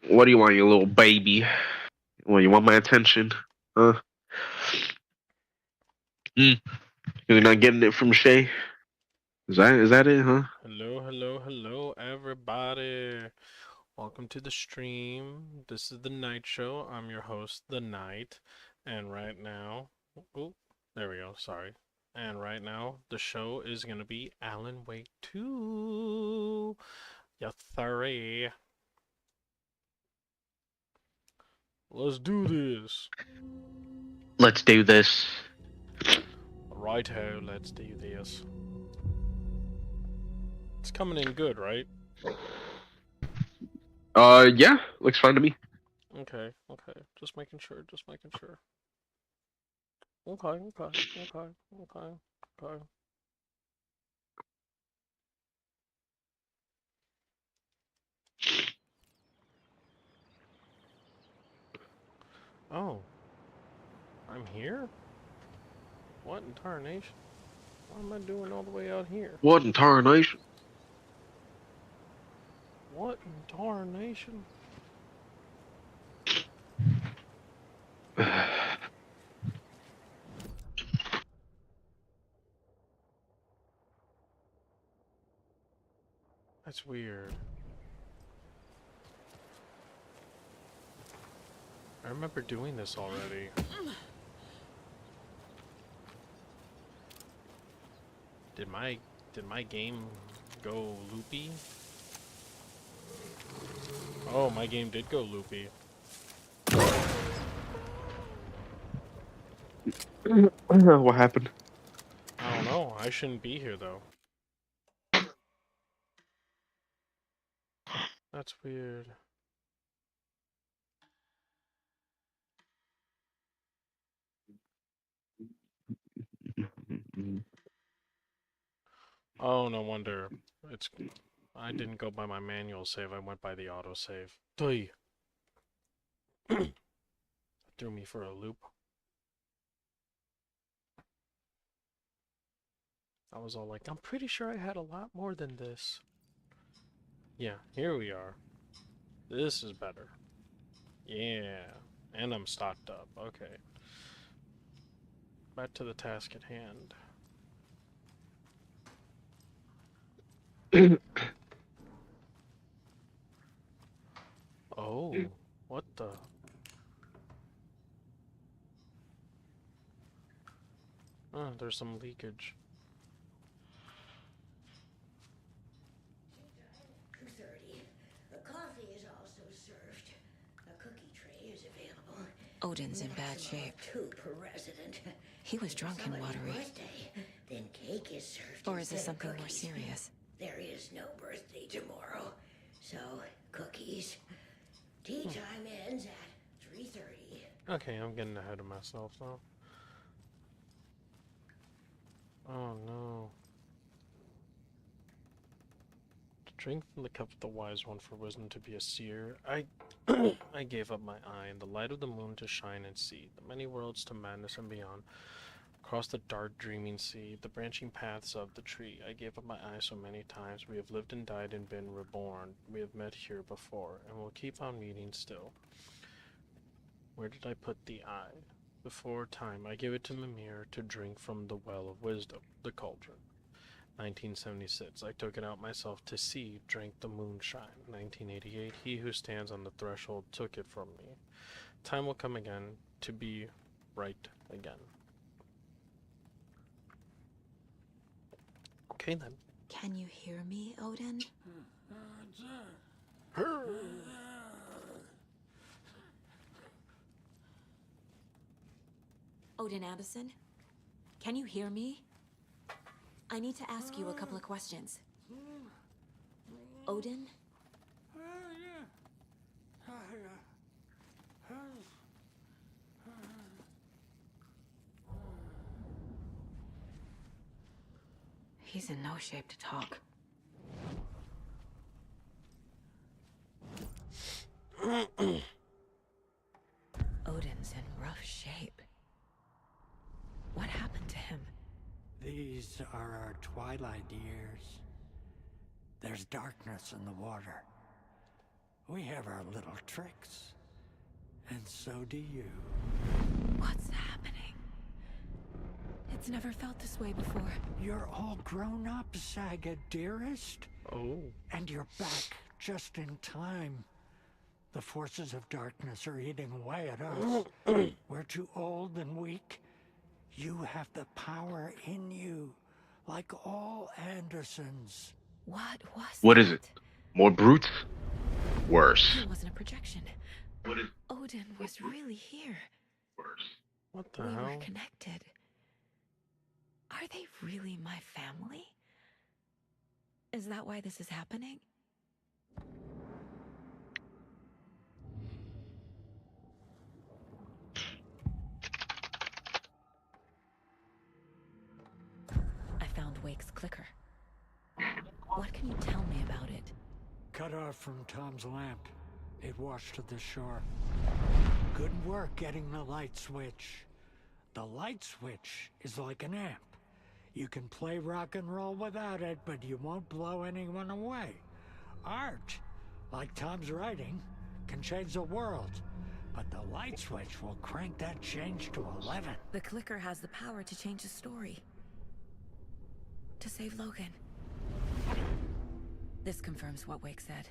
What do you want, you little baby? Well, you want my attention? Huh? Mm. You're not getting it from Shay? Is that it, huh? Hello, hello, hello, everybody. Welcome to the stream. This is the night show. I'm your host, The Night. And right now, oh, there we go, sorry. And right now, the show is going to be Alan Wake 2. Yeah, 30. Let's do this. Let's do this. Righto, let's do this. It's coming in good, right? Yeah, looks fine to me. Okay, okay. Just making sure, just making sure. Okay, okay, okay, okay, okay. Oh, I'm here? What in tarnation? What am I doing all the way out here? What in tarnation? What in tarnation? That's weird. I remember doing this already. Did my did my game go loopy? Oh, my game did go loopy. What happened? I don't know. I shouldn't be here though. That's weird. Oh, no wonder. It's I didn't go by my manual save. I went by the auto save. Threw me for a loop. I was all like, I'm pretty sure I had a lot more than this. Yeah, here we are. This is better. Yeah, and I'm stocked up. Okay. Back to the task at hand. Oh, what the? Oh, there's some leakage. 2:30. The coffee is also served. A cookie tray is available. Odin's in bad Maximum shape. of 2 per resident. He was drunk and Somebody's watery. birthday, then cake is served Or is this instead of something more cookies. serious? There is no birthday tomorrow, so cookies. Tea time ends at 3:30. Okay, I'm getting ahead of myself now. Oh no. To drink from the cup of the wise one for wisdom to be a seer, I gave up my eye in the light of the moon to shine and see the many worlds to madness and beyond. Across the dark, dreaming sea, the branching paths of the tree, I gave up my eyes so many times. We have lived and died and been reborn. We have met here before, and will keep on meeting still. Where did I put the eye? Before time, I gave it to Mimir to drink from the well of wisdom, the cauldron. 1976, I took it out myself to see, drank the moonshine. 1988, he who stands on the threshold took it from me. Time will come again to be right again. Okay then. Can you hear me, Odin? Odin Addison? Can you hear me? I need to ask you a couple of questions. Odin? He's in no shape to talk. Odin's in rough shape. What happened to him? These are our twilight years. There's darkness in the water. We have our little tricks. And so do you. What's happening? It's never felt this way before. You're all grown up, Saga, dearest. Oh. And you're back just in time. The forces of darkness are eating away at us. We're too old and weak. You have the power in you, like all Andersons. What was What is that? it? More brutes? Worse. It wasn't a projection. What is Odin was really here. worse? What the We were hell? connected. Are they really my family? Is that why this is happening? I found Wake's clicker. What can you tell me about it? Cut off from Tom's lamp. It washed to the shore. Good work getting the light switch. The light switch is like an amp. You can play rock and roll without it, but you won't blow anyone away. Art, like Tom's writing, can change the world. But the light switch will crank that change to 11. The clicker has the power to change the story. To save Logan. This confirms what Wake said.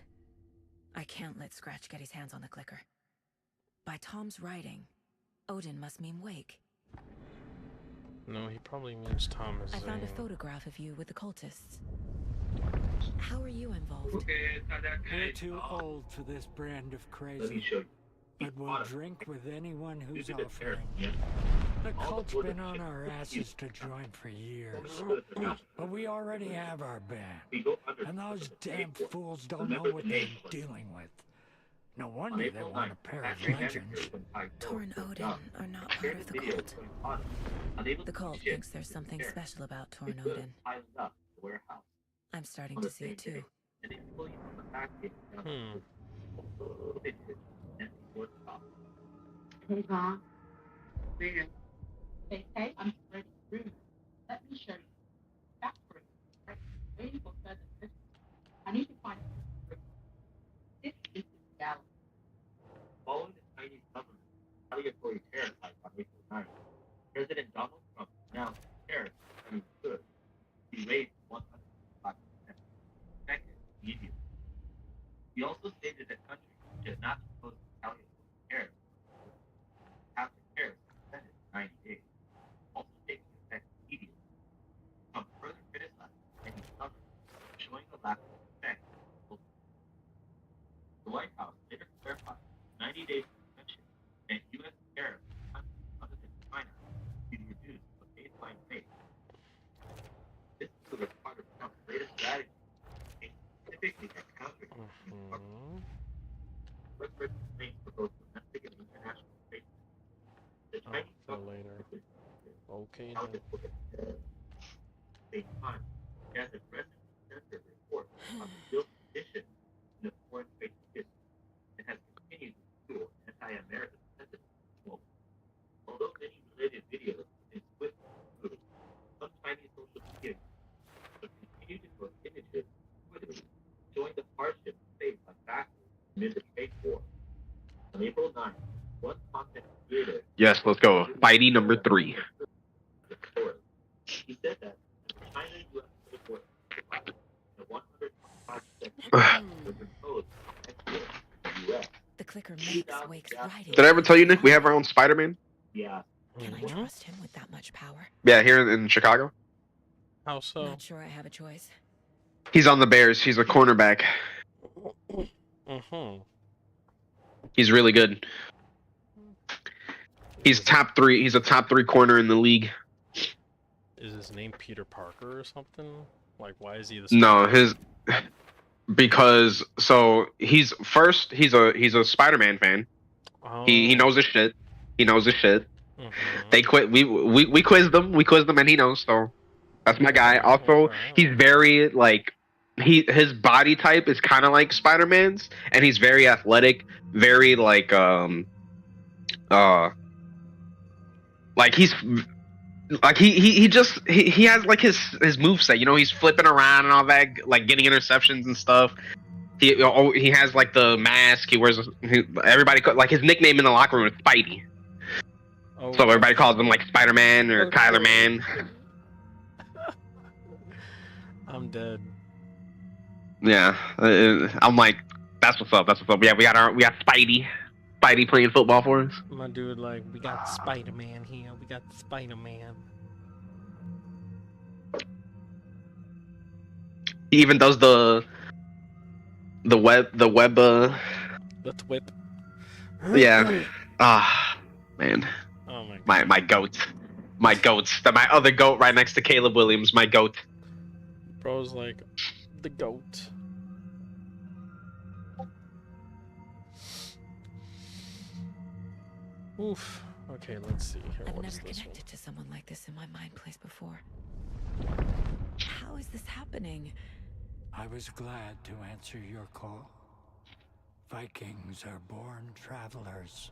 I can't let Scratch get his hands on the clicker. By Tom's writing, Odin must mean Wake. No, he probably means Tom is I found a Zane. photograph of you with the cultists. How are you involved? We're too old for this brand of crazy. But we'll drink with anyone who's offering. The cult's been on our asses to join for years. But we already have our band. And those damn fools don't know what they're dealing with. No wonder they want a pair of legends. Tor and Odin are not part of the cult. The cult thinks there's something special about Tor and Odin. I'm starting to see it too. Hmm. Hey, Mom. Hey, hey, I'm ready. Let me show you. That's great. Right. Waiting for further assistance. I need to find this is the reality. Following the Chinese government's retaliatory terror attack on April 9th, President Donald Trump announced tariffs on goods be raised 105%, effective immediately. He also stated that countries should not impose retaliatory tariffs after tariffs suspended for 90 days, also taking effect immediately. Trump further criticized the Chinese government, showing a lack of respect. The White House later clarified 90 days suspension and U.S. tariffs on countries other than China be reduced to a baseline rate. This move is part of Trump's latest strategy, aimed specifically at countering widespread complaints for both domestic and international trade. The Chinese For government later. has been Okay held then. at the same time, it has aggressively censored reports on the real condition in the foreign trade system and has continued to fuel anti-American sentiment globally. Although many related videos have been swiftly removed, some Chinese social media have continued to post images Twitter showing the hardships faced by factories amid the trade war. On April 9th, one content creator Yes, let's go. Fighty number 3. the story. He said that China-U.S. trade war justified the 125% was imposed on exports to the U.S. The clicker makes Wake's writing. Did I ever tell you, Nick, we have our own Spider-Man? Yeah. Can I Mhm. trust him with that much power? Yeah, here in Chicago. How so? Not sure I have a choice. He's on the Bears. He's a cornerback. Mm-hmm. He's really good. He's top 3. He's a top 3 corner in the league. Is his name Peter Parker or something? Like, why is he the No, Spider-Man? because so he's a Spider-Man fan. He Oh. knows his shit. He knows his shit. Mhm. They quit. We quizzed him. We quizzed him, and he knows. So that's my guy. Also, he's very like his body type is kind of like Spider-Man's, and he's very athletic. Very like he's like he has like his moveset. You know, he's flipping around and all that, like getting interceptions and stuff. He has like the mask. He wears everybody like his nickname in the locker room is Spidey. Oh, So everybody calls him like Spider-Man or Okay. Kyler Man. I'm dead. Yeah, I'm like, that's what's up. That's what's up. Yeah, we got Spidey playing football for us. My dude, like, we got Spider-Man here. We got Spider-Man. He even does the web The whip. yeah. Ah, man, Oh my god. my goat, my goats. My other goat right next to Caleb Williams. My goat. Bro's like the goat. Oof. Okay, let's see here. I've What is never this one? connected to someone like this in my mind place before. How is this happening? I was glad to answer your call. Vikings are born travelers.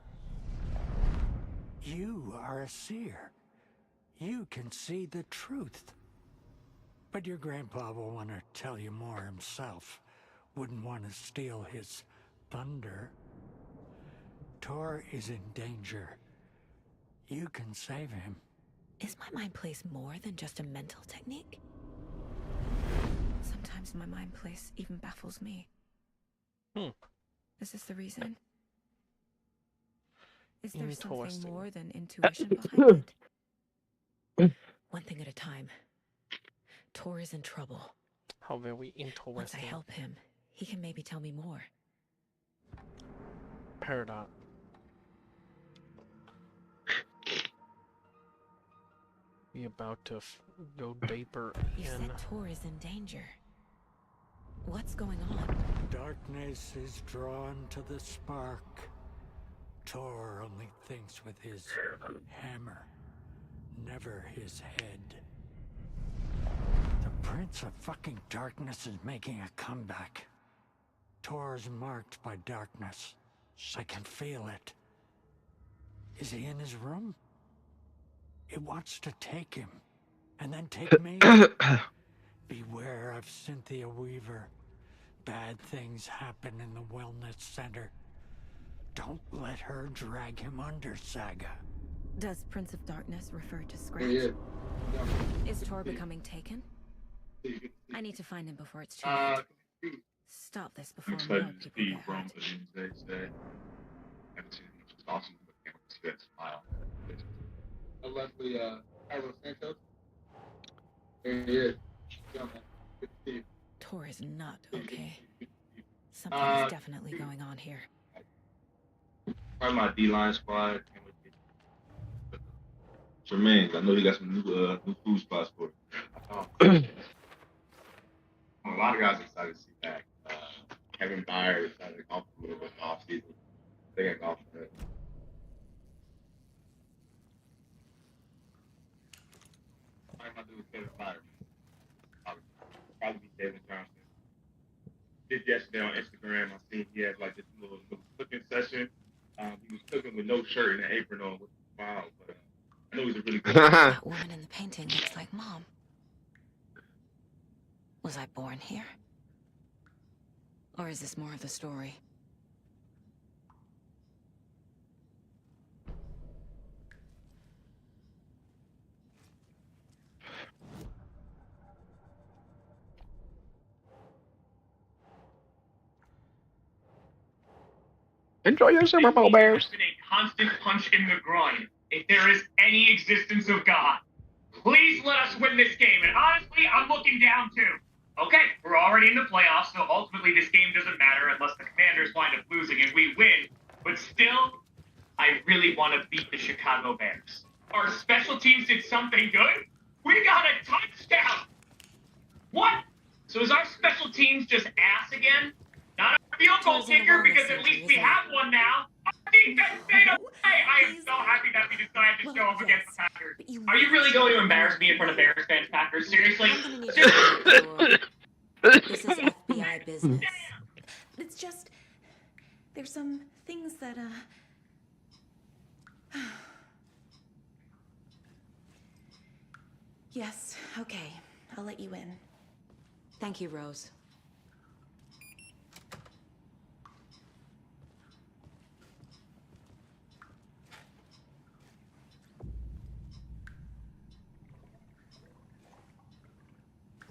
You are a seer. You can see the truth. But your grandpa will want to tell you more himself. Wouldn't want to steal his thunder. Tor is in danger. You can save him. Is my mind place more than just a mental technique? Sometimes my mind place even baffles me. Is this the reason? Is there something Interesting. more than intuition behind it? One thing at a time. Tor is in trouble. How very Once I interesting. help him, he can maybe tell me more. Peridot. We about to go vapor You in. said Tor is in danger. What's going on? Darkness is drawn to the spark. Tor only thinks with his hammer, never his head. The Prince of fucking Darkness is making a comeback. Tor's marked by darkness. I can feel it. Is he in his room? It wants to take him, and then take me. Beware of Cynthia Weaver. Bad things happen in the wellness center. Don't let her drag him under, Saga. Does Prince of Darkness refer to Scratch? Is Tor becoming taken? I need to find him before it's too late. Stop this before more people get hurt. Leslie, Carlos Santos. There he is. Tor is not okay. Something is definitely going on here. Probably my D-line squad. Jermaine, I know you got some new food spots for it. A lot of guys are excited to see back. Kevin Byers decided to golf a little bit off season. They got golf for it. My dude is Kevin Byers. Probably be David Johnson. Did yesterday on Instagram. I seen he had like this little cooking session. He was cooking with no shirt and an apron on, which was wild. But I know he's a really good. That woman in the painting looks like Mom. Was I born here? Or is this more of the story? Enjoy your Super Bowl, Bears. It's been a constant punch in the groin. If there is any existence of God, please let us win this game. And honestly, I'm looking down too. Okay, we're already in the playoffs, so ultimately this game doesn't matter unless the Commanders wind up losing and we win. But still, I really want to beat the Chicago Bears. Our special teams did something good. We got a touchdown. What? So is our special teams just ass again? Not a field goal kicker, because at least we have one now. Our defense stayed away. I am so happy that we decided to show up against the Packers. Are you really going to embarrass me in front of Bears fans, Packers? Seriously? I'm gonna need you to This is FBI business. It's just... There's some things that, Yes, okay. I'll let you in. Thank you, Rose.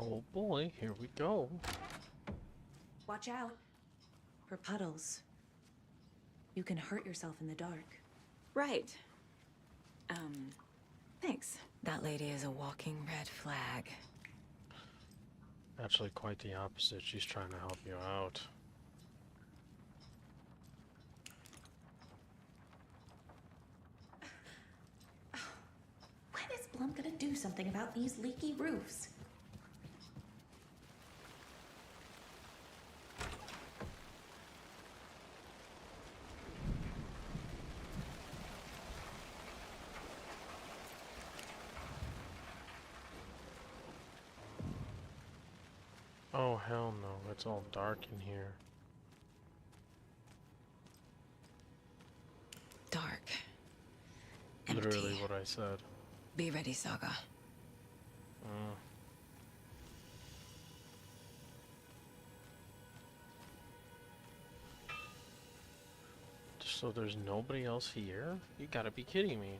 Oh boy, here we go. Watch out for puddles. You can hurt yourself in the dark. Right. Thanks. That lady is a walking red flag. Actually, quite the opposite. She's trying to help you out. When is Blum gonna do something about these leaky roofs? Oh hell no, it's all dark in here. Dark. Empty. Literally what I said. Be ready, Saga. So there's nobody else here? You gotta be kidding me.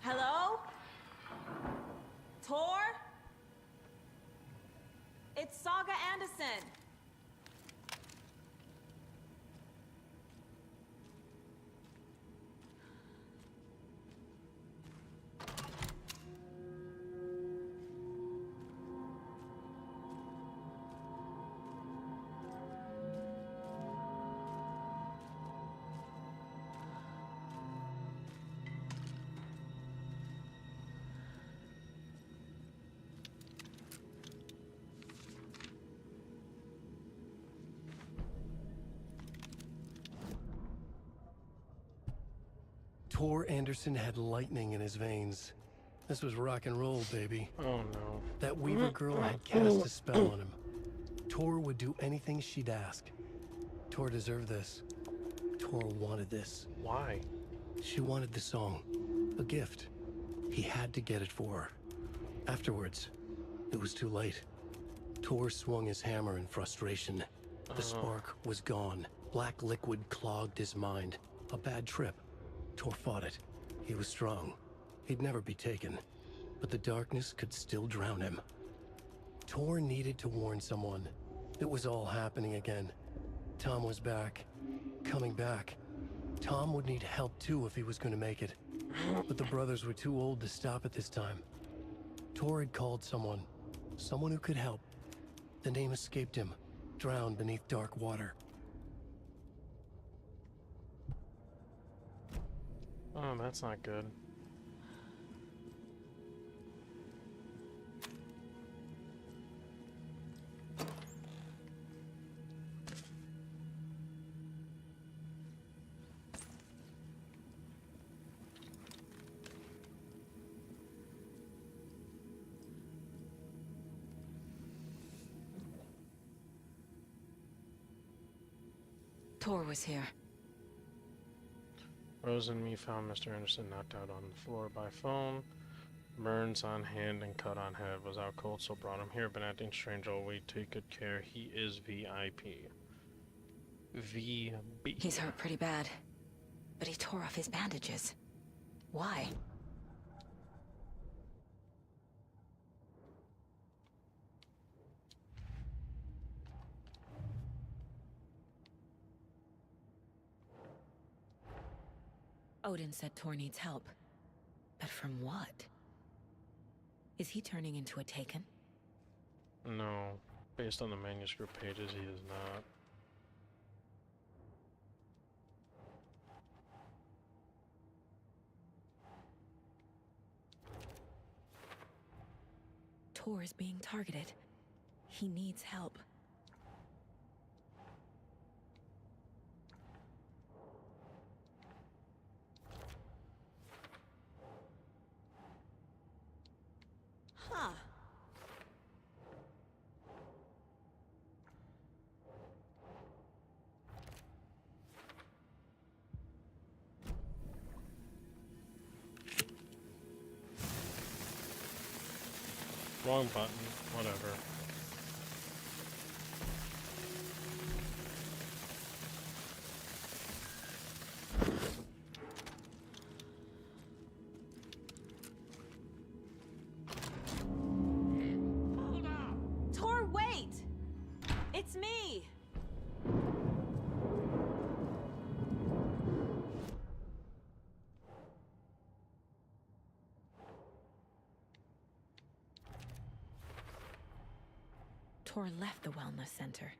Hello? Tor? It's Saga Anderson. Tor Anderson had lightning in his veins. This was rock and roll, baby. Oh no. That Weaver girl had cast a spell on him. Tor would do anything she'd ask. Tor deserved this. Tor wanted this. Why? She wanted the song. A gift. He had to get it for her. Afterwards, it was too late. Tor swung his hammer in frustration. The spark was gone. Black liquid clogged his mind. A bad trip. Tor fought it. He was strong. He'd never be taken. But the darkness could still drown him. Tor needed to warn someone. It was all happening again. Tom was back. Coming back. Tom would need help too if he was going to make it. But the brothers were too old to stop it this time. Tor had called someone. Someone who could help. The name escaped him. Drowned beneath dark water. Oh, that's not good. Tor was here. Rose and me found Mr. Anderson knocked out on the floor by phone. Burns on hand and cut on head. Was out cold, so brought him here. Been acting strange all week. Take good care. He is VIP. VB. He's hurt pretty bad. But he tore off his bandages. Why? Odin said Tor needs help. But from what? Is he turning into a Taken? No. Based on the manuscript pages, he is not. Tor is being targeted. He needs help. Huh. Wrong button. Whatever. Tor, wait! It's me! Tor left the wellness center.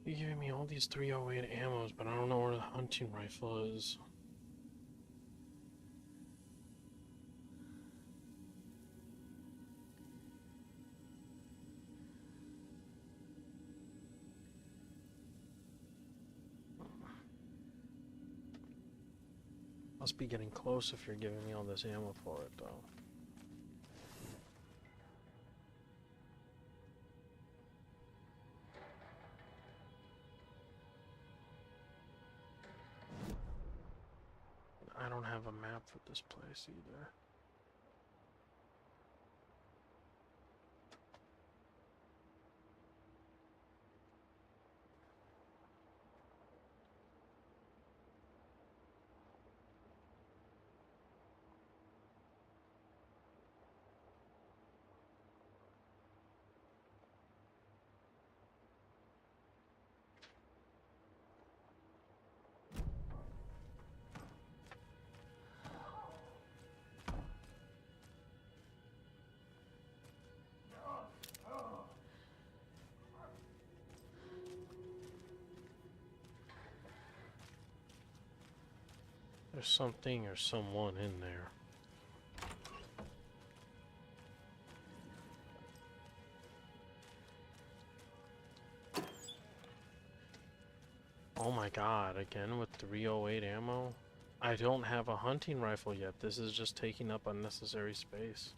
You're giving me all these 308 ammos, but I don't know where the hunting rifle is. Must be getting close if you're giving me all this ammo for it, though. I don't have a map for this place either. There's something or someone in there. Oh my god, again with 308 ammo? I don't have a hunting rifle yet. This is just taking up unnecessary space.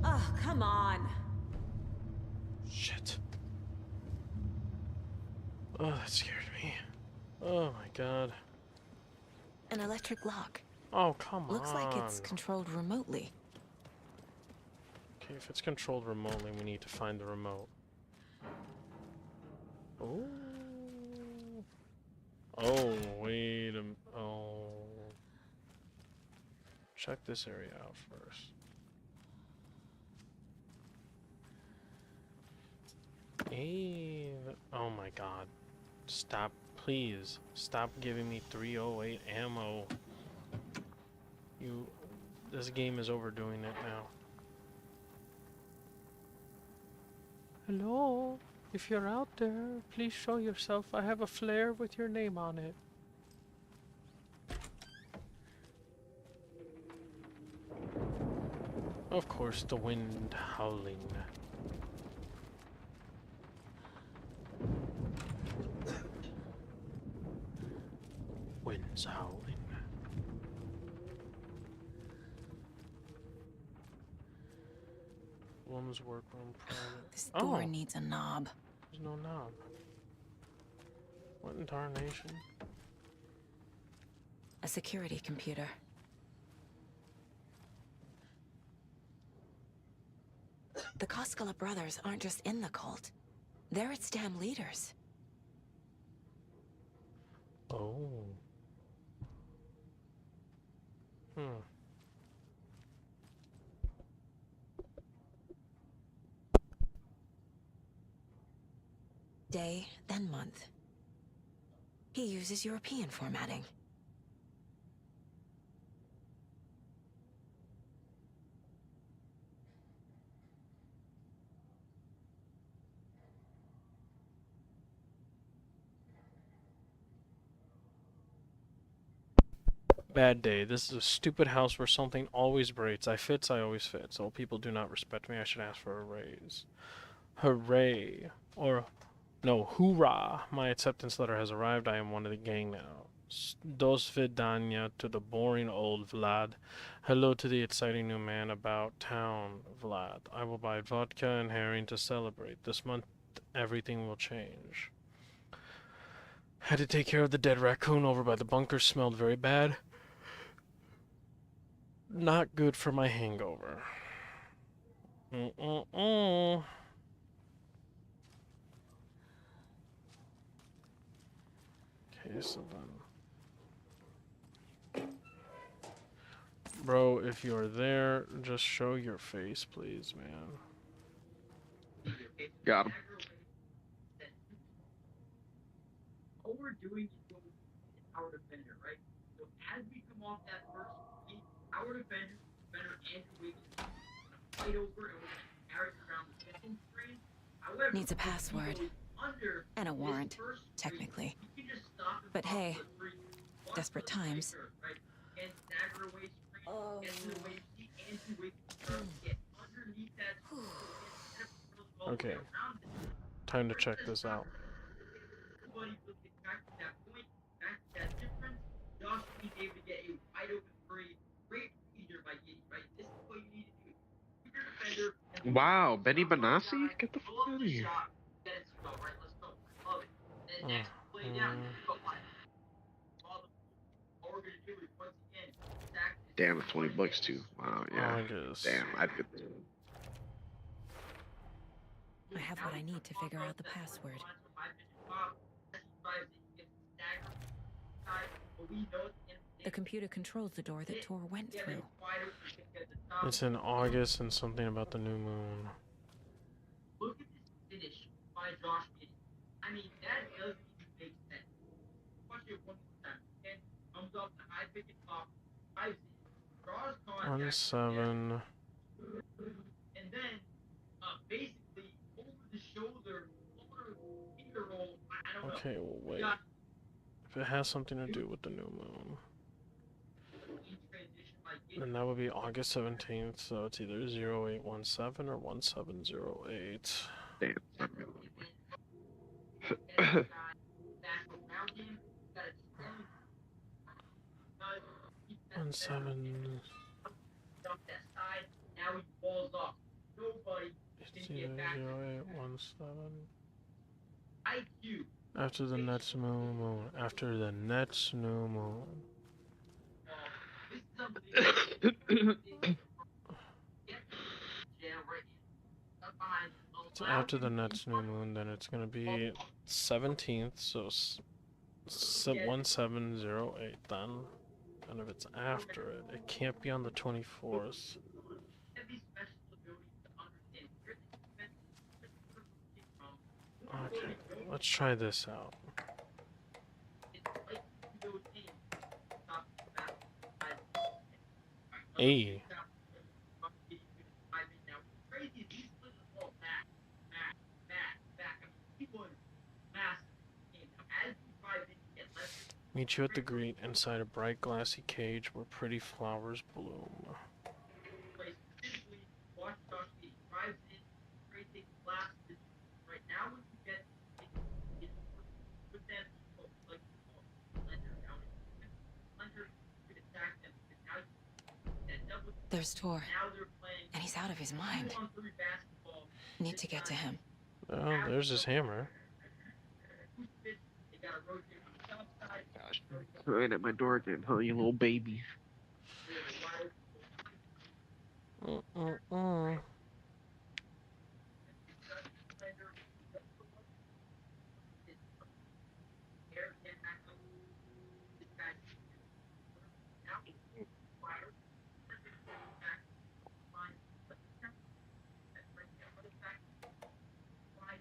Oh, come on. Shit. Oh, that scared me. Oh my god. An electric lock. Oh, come on. Looks like it's controlled remotely. Okay, if it's controlled remotely, we need to find the remote. Oh. Oh, wait a m- oh. Check this area out first. Hey, oh my god. Stop, please. Stop giving me 308 ammo. This game is overdoing it now. Hello? If you're out there, please show yourself. I have a flare with your name on it. Of course, the wind howling. Wind's howling. Woman's workroom private. This door needs a knob. There's no knob. What in tarnation? A security computer. The Koskela brothers aren't just in the cult. They're its damn leaders. Oh. Day, then month. He uses European formatting. Bad day. This is a stupid house where something always breaks. I always fits. All people do not respect me. I should ask for a raise. Hooray. Or, no, hoorah. My acceptance letter has arrived. I am one of the gang now. Do svidanya to the boring old Vlad. Hello to the exciting new man about town, Vlad. I will buy vodka and herring to celebrate. This month, everything will change. Had to take care of the dead raccoon over by the bunker. Smelled very bad. Not good for my hangover. Okay, so then... Bro, if you're there, just show your face, please, man. Got him. All we're doing is going to our defender, right? So as we come off that first beat, our defender Andrew Wiggins, fight over and we're going to carry it around the second screen. However, Needs a password. And a warrant, technically. But hey, desperate times. Oh. Okay. Time to check this out. Wow, Benny Benassi? Get the fuck out of here. Damn, it's $20 too. Wow, yeah. August. Damn, I'd get I have what I need to figure out the password. The computer controls the door that Tor went through. It's in August and something about the new moon. Look at this finish by Josh Giddey. I mean, that doesn't even make sense. Watch it one more time. Again, comes up the high pick and pop, dives in, draws contact. 1-7. And then, basically, over the shoulder, finger roll. I don't know. Okay, well, wait. If it has something to do with the new moon, then that would be August 17th, so it's either 0817 or 1708. damn. 17. Now he falls off. Nobody It's either 0817. IQ. After the next new moon. After the next new moon. So after the next new moon, then it's gonna be 17th, so 1708 then. And if it's after it, it can't be on the 24th. Okay, let's try this out. A. Meet you at the green inside a bright glassy cage where pretty flowers bloom. There's Tor, and he's out of his mind. Need to get to him. Oh, there's his hammer. Gosh, right at my door again, huh, you little baby?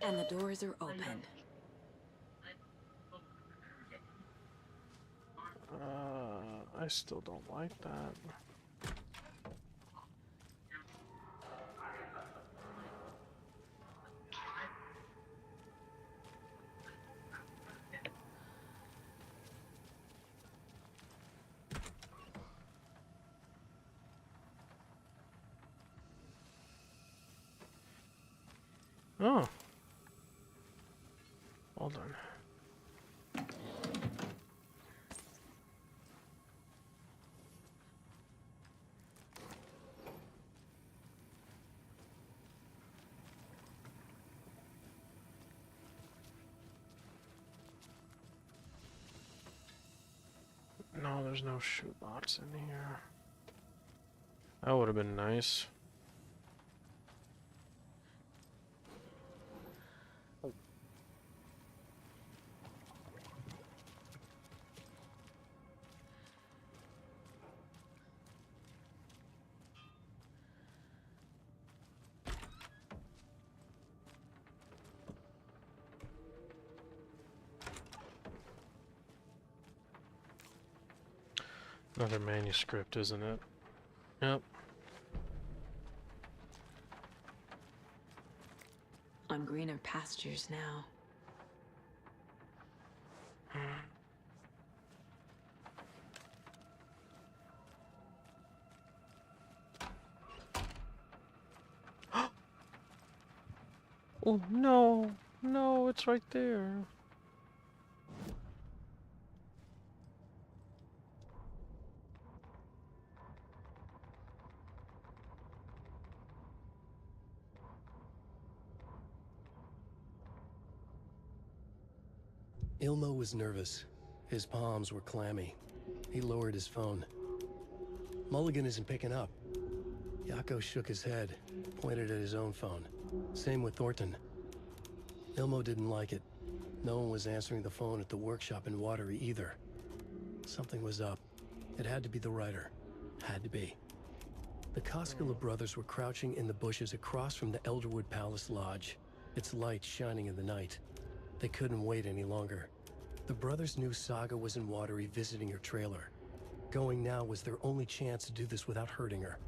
And the doors are open. I still don't like that. Oh. Well done. No, there's no shoebox in here. That would have been nice. Another manuscript, isn't it? Yep. On greener pastures now. Oh no, no, it's right there. Ilmo was nervous. His palms were clammy. He lowered his phone. Mulligan isn't picking up. Yako shook his head, pointed at his own phone. Same with Thornton. Ilmo didn't like it. No one was answering the phone at the workshop in Watery either. Something was up. It had to be the writer. Had to be. The Koskela brothers were crouching in the bushes across from the Elderwood Palace Lodge, its light shining in the night. They couldn't wait any longer. The brothers knew Saga was in Watery visiting her trailer. Going now was their only chance to do this without hurting her.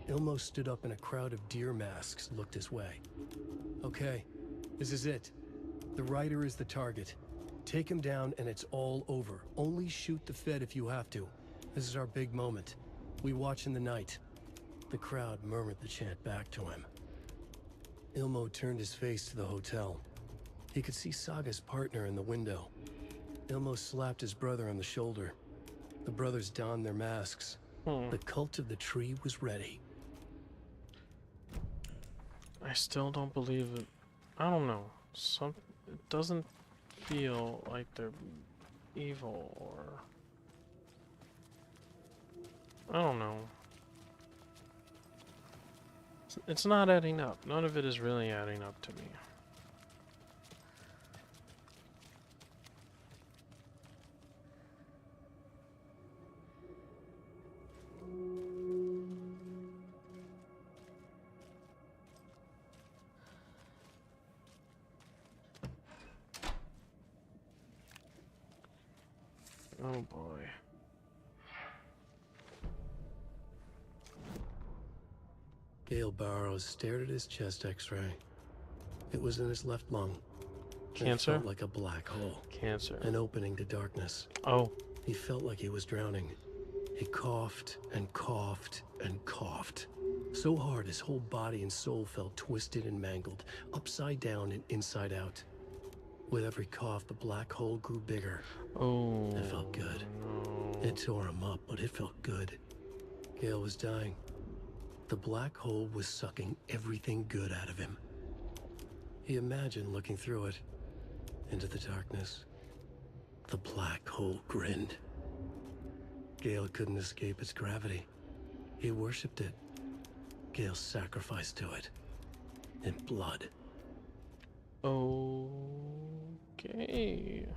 Ilmo stood up and a crowd of deer masks looked his way. Okay, this is it. The writer is the target. Take him down and it's all over. Only shoot the Fed if you have to. This is our big moment. We watch in the night. The crowd murmured the chant back to him. Ilmo turned his face to the hotel. He could see Saga's partner in the window. Ilmo slapped his brother on the shoulder. The brothers donned their masks. The cult of the tree was ready. I still don't believe it. I don't know. It doesn't feel like they're evil or... I don't know. It's not adding up. None of it is really adding up to me. Oh boy. Gale Barrows stared at his chest x-ray. It was in his left lung. Cancer? It felt like a black hole. Cancer. An opening to darkness. Oh. He felt like he was drowning. He coughed and coughed and coughed. So hard his whole body and soul felt twisted and mangled, upside down and inside out. With every cough, the black hole grew bigger. Oh. It felt good. No. It tore him up, but it felt good. Gale was dying. The black hole was sucking everything good out of him. He imagined looking through it, into the darkness. The black hole grinned. Gale couldn't escape its gravity. He worshipped it. Gale sacrificed to it. In blood. Okay.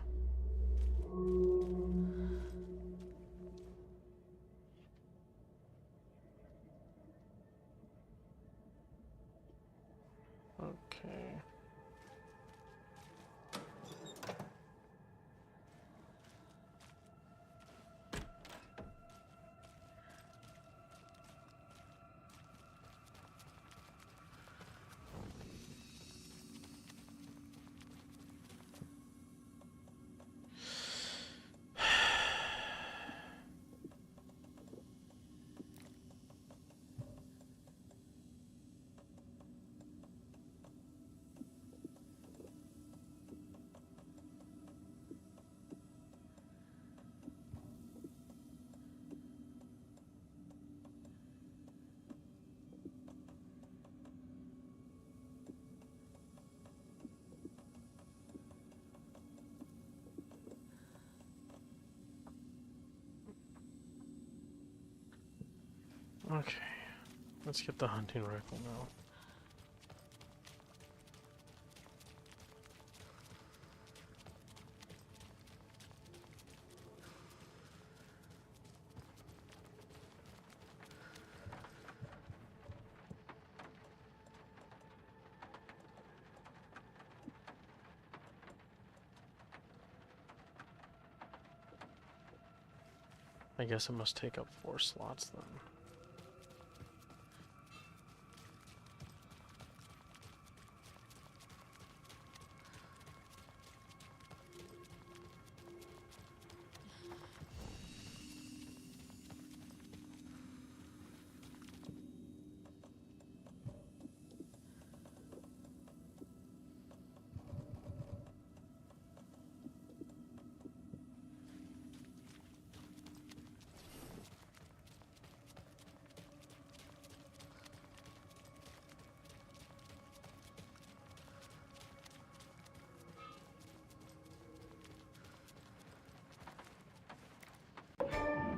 Okay. Okay, let's get the hunting rifle now. I guess it must take up 4 slots then.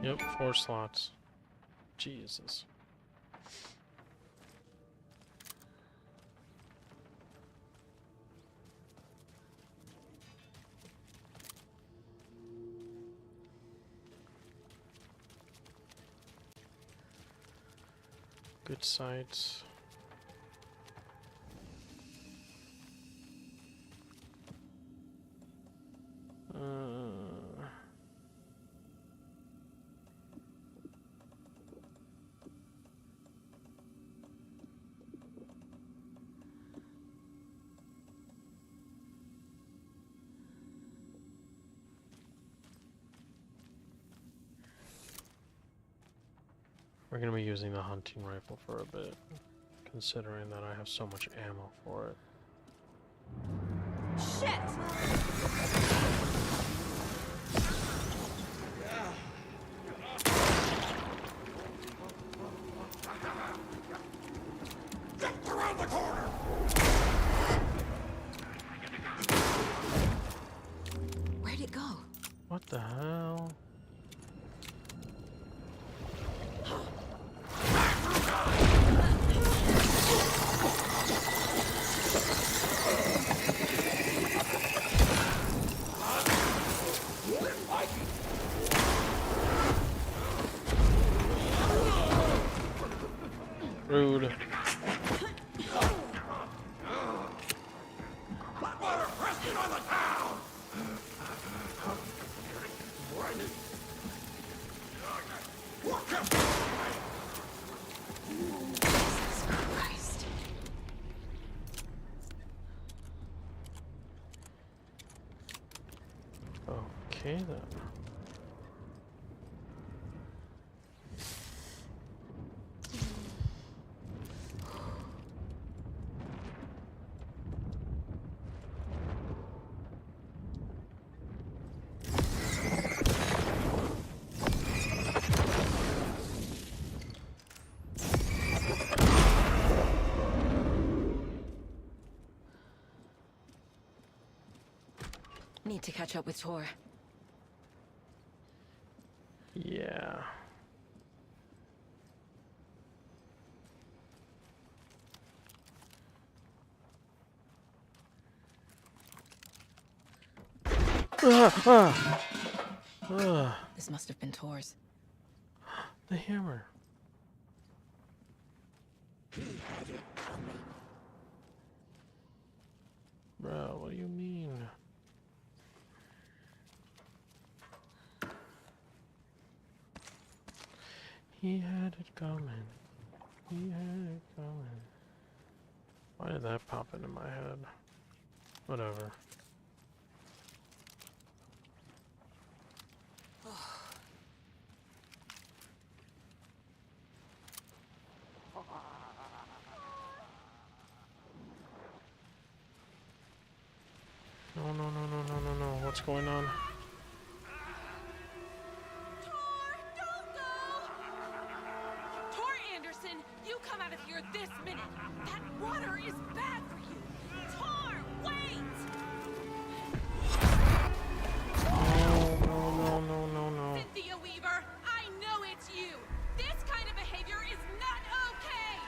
Yep, 4 slots. Jesus. Good sights. We're gonna be using the hunting rifle for a bit, considering that I have so much ammo for it. Shit! Around the corner! Where'd it go? What the hell? Rude. Christ. Okay then. Need to catch up with Tor. Yeah. This must have been Tor's. The hammer. Bro, what do you mean? He had it coming. He had it coming. Why did that pop into my head? Whatever. No, no, no, no, no, no, no. What's going on? Tor, don't go! Tor Anderson, you come out of here this minute. That water is bad for you. Tor, wait! No, no, no, no, no, no. Cynthia Weaver, I know it's you. This kind of behavior is not okay.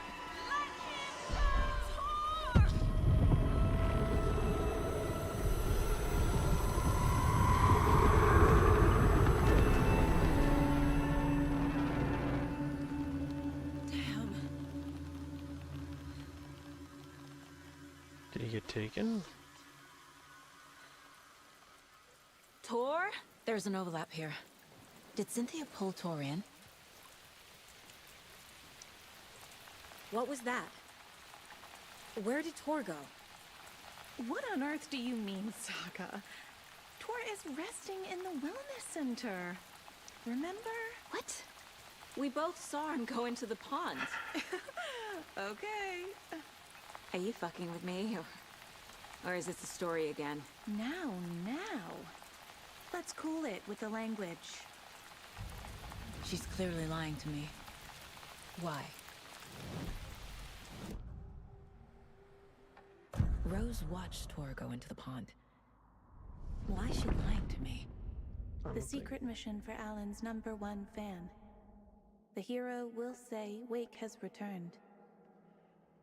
Let him go, Tor! Damn. Did he get taken? Tor? There's an overlap here. Did Cynthia pull Tor in? What was that? Where did Tor go? What on earth do you mean, Saga? Tor is resting in the wellness center. Remember? What? We both saw him go into the pond. Okay. Are you fucking with me? Or is this a story again? Now. Let's cool it with the language. She's clearly lying to me. Why? Rose watched Tor go into the pond. Why is she lying to me? The secret mission for Alan's #1 fan. The hero will say Wake has returned.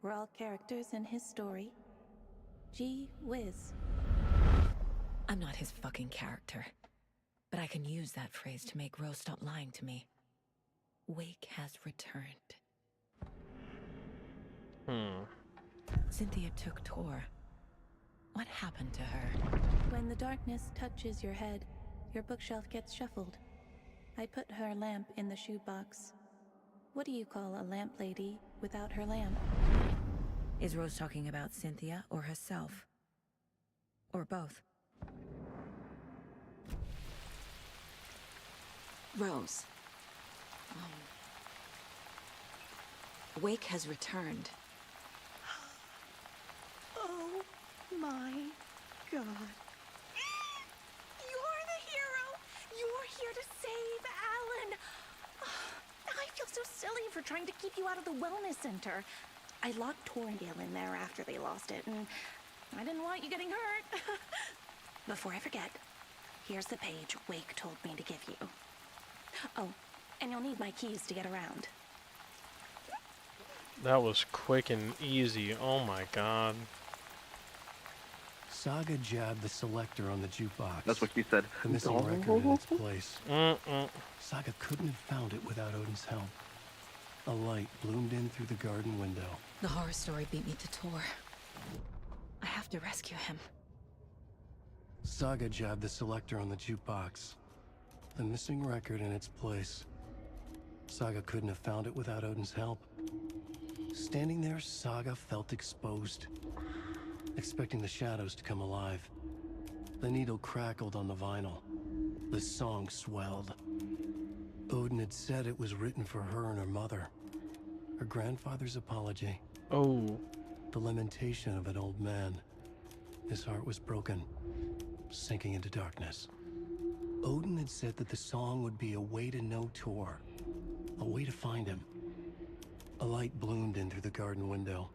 We're all characters in his story. Gee whiz. I'm not his fucking character. But I can use that phrase to make Rose stop lying to me. Wake has returned. Cynthia took Tor. What happened to her? When the darkness touches your head, your bookshelf gets shuffled. I put her lamp in the shoebox. What do you call a lamp lady without her lamp? Is Rose talking about Cynthia or herself? Or both? Rose. Wake has returned. Oh my God. You're the hero! You're here to save Alan! I feel so silly for trying to keep you out of the wellness center. I locked Tor and Gale in there after they lost it, and I didn't want you getting hurt. Before I forget, here's the page Wake told me to give you. Oh, and you'll need my keys to get around. That was quick and easy. Oh my god. Saga jabbed the selector on the jukebox. That's what she said. The missing record in its place. Mm-mm. Saga couldn't have found it without Odin's help. A light bloomed in through the garden window. The horror story beat me to Tor. I have to rescue him. Saga jabbed the selector on the jukebox. The missing record in its place. Saga couldn't have found it without Odin's help. Standing there, Saga felt exposed, expecting the shadows to come alive. The needle crackled on the vinyl. The song swelled. Odin had said it was written for her and her mother. Her grandfather's apology. Oh. The lamentation of an old man. His heart was broken, sinking into darkness. Odin had said that the song would be a way to know Tor, a way to find him. A light bloomed in through the garden window.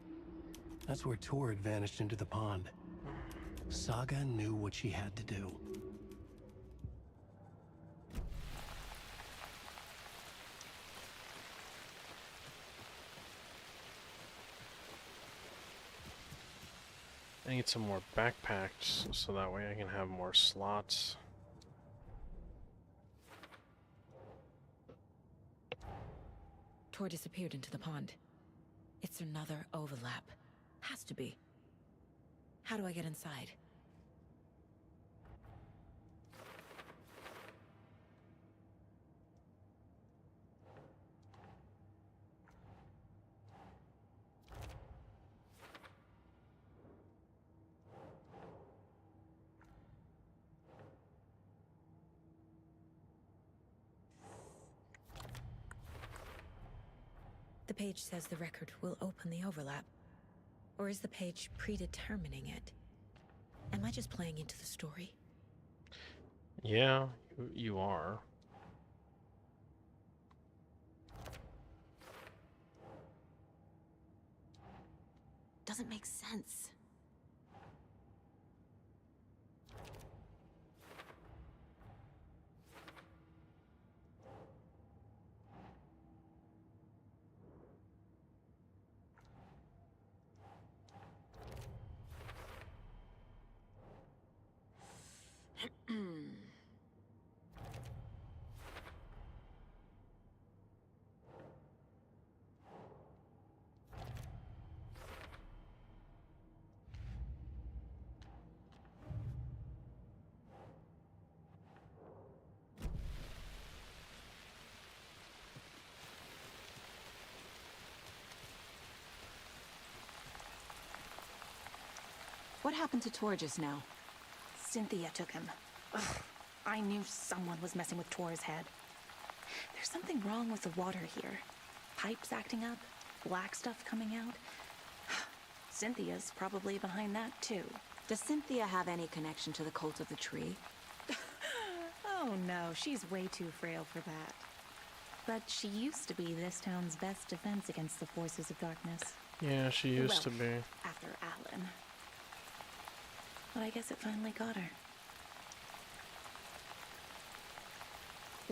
That's where Tor had vanished into the pond. Saga knew what she had to do. I need some more backpacks so that way I can have more slots. Tor disappeared into the pond. It's another overlap. Has to be. How do I get inside? The page says the record will open the overlap. Or is the page predetermining it? Am I just playing into the story? Yeah, you are. Doesn't make sense. What happened to Tor just now? Cynthia took him. Ugh, I knew someone was messing with Tor's head. There's something wrong with the water here. Pipes acting up, black stuff coming out. Cynthia's probably behind that too. Does Cynthia have any connection to the cult of the tree? Oh no, she's way too frail for that. But she used to be this town's best defense against the forces of darkness. Yeah, she used to be. After Alan. But I guess it finally got her.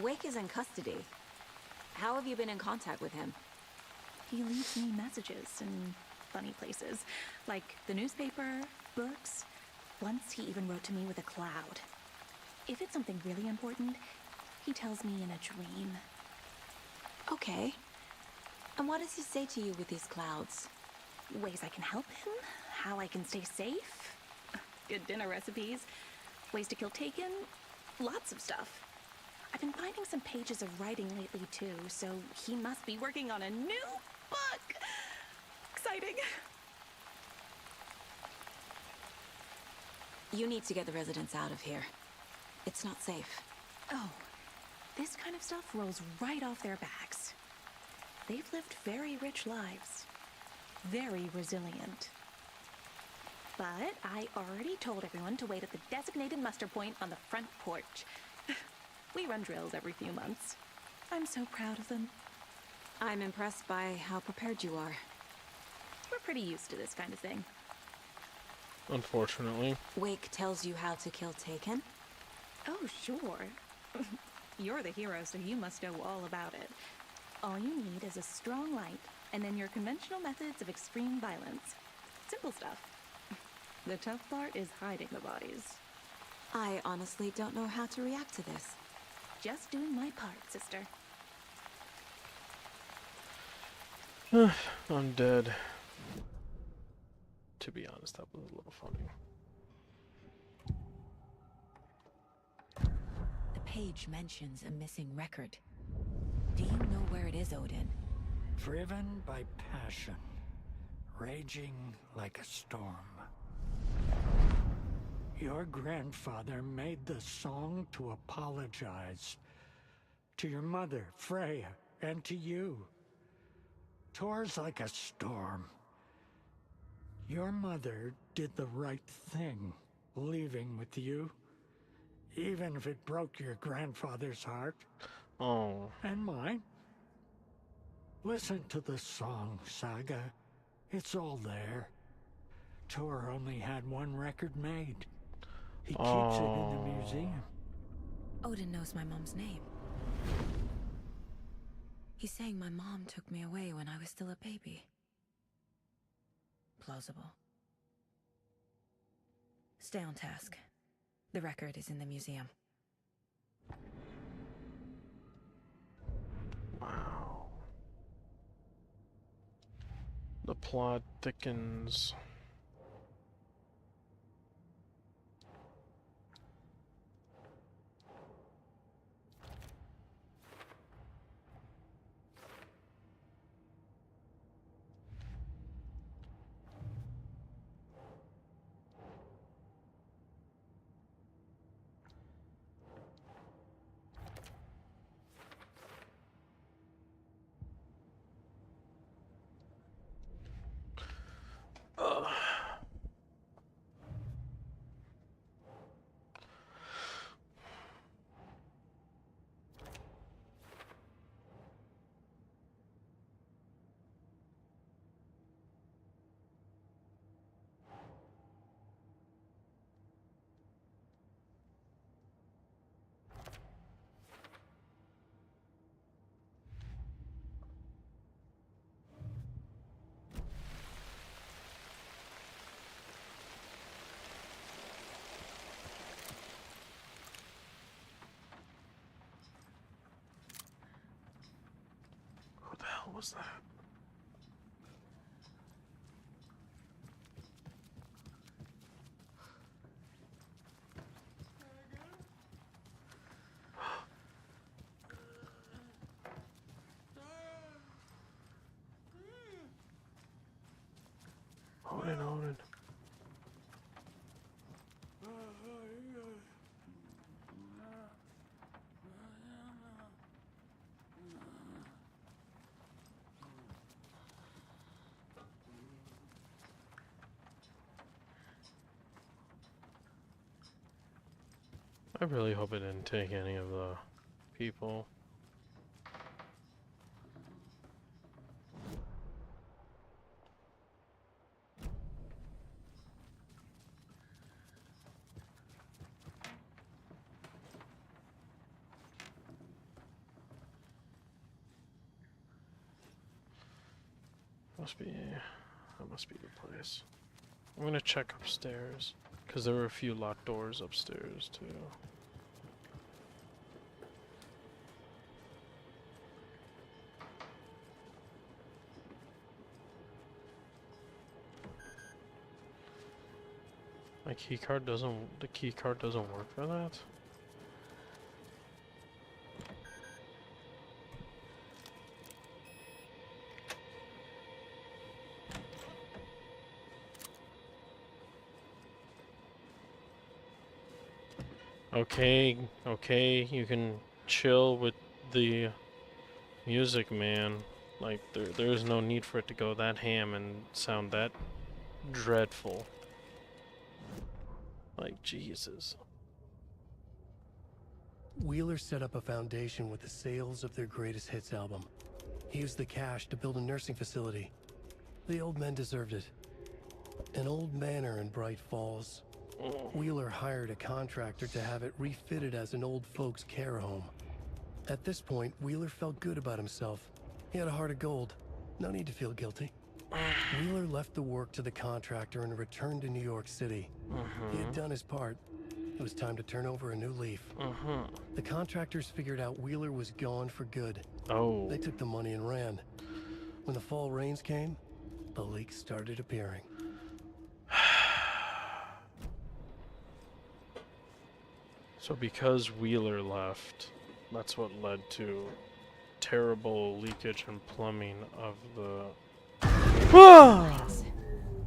Wake is in custody. How have you been in contact with him? He leaves me messages in funny places, like the newspaper, books. Once he even wrote to me with a cloud. If it's something really important, he tells me in a dream. Okay. And what does he say to you with these clouds? Ways I can help him, how I can stay safe, good dinner recipes, ways to kill Taken, lots of stuff. I've been finding some pages of writing lately too, so he must be working on a new book. Exciting. You need to get the residents out of here. It's not safe. Oh, this kind of stuff rolls right off their backs. They've lived very rich lives. Very resilient. But I already told everyone to wait at the designated muster point on the front porch. We run drills every few months. I'm so proud of them. I'm impressed by how prepared you are. We're pretty used to this kind of thing. Unfortunately. Wake tells you how to kill Taken? Oh, sure. You're the hero, so you must know all about it. All you need is a strong light, and then your conventional methods of extreme violence. Simple stuff. The tough part is hiding the bodies. I honestly don't know how to react to this. Just doing my part, sister. I'm dead. To be honest, that was a little funny. The page mentions a missing record. Do you know where it is, Odin? Driven by passion, raging like a storm. Your grandfather made the song to apologize. To your mother, Freya, and to you. Tor's like a storm. Your mother did the right thing, leaving with you. Even if it broke your grandfather's heart. Oh. And mine. Listen to the song, Saga. It's all there. Tor only had one record made. He keeps it in the museum. Odin knows my mom's name. He's saying my mom took me away when I was still a baby. Plausible. Stay on task. The record is in the museum. Wow. The plot thickens. What the hell was that? Odin. I really hope it didn't take any of the people. That must be the place. I'm gonna check upstairs, because there were a few locked doors upstairs too. My keycard doesn't, the keycard doesn't work for that? Okay, you can chill with the music, man. Like, there is no need for it to go that ham and sound that dreadful. Like, Jesus. Wheeler set up a foundation with the sales of their greatest hits album. He used the cash to build a nursing facility. The old men deserved it. An old manor in Bright Falls. Wheeler hired a contractor to have it refitted as an old folks' care home. At this point, Wheeler felt good about himself. He had a heart of gold. No need to feel guilty. Wheeler left the work to the contractor and returned to New York City. He had done his part. It was time to turn over a new leaf. The contractors figured out Wheeler was gone for good. They took the money and ran. When the fall rains came, the leaks started appearing. So because Wheeler left, that's what led to terrible leakage and plumbing of the...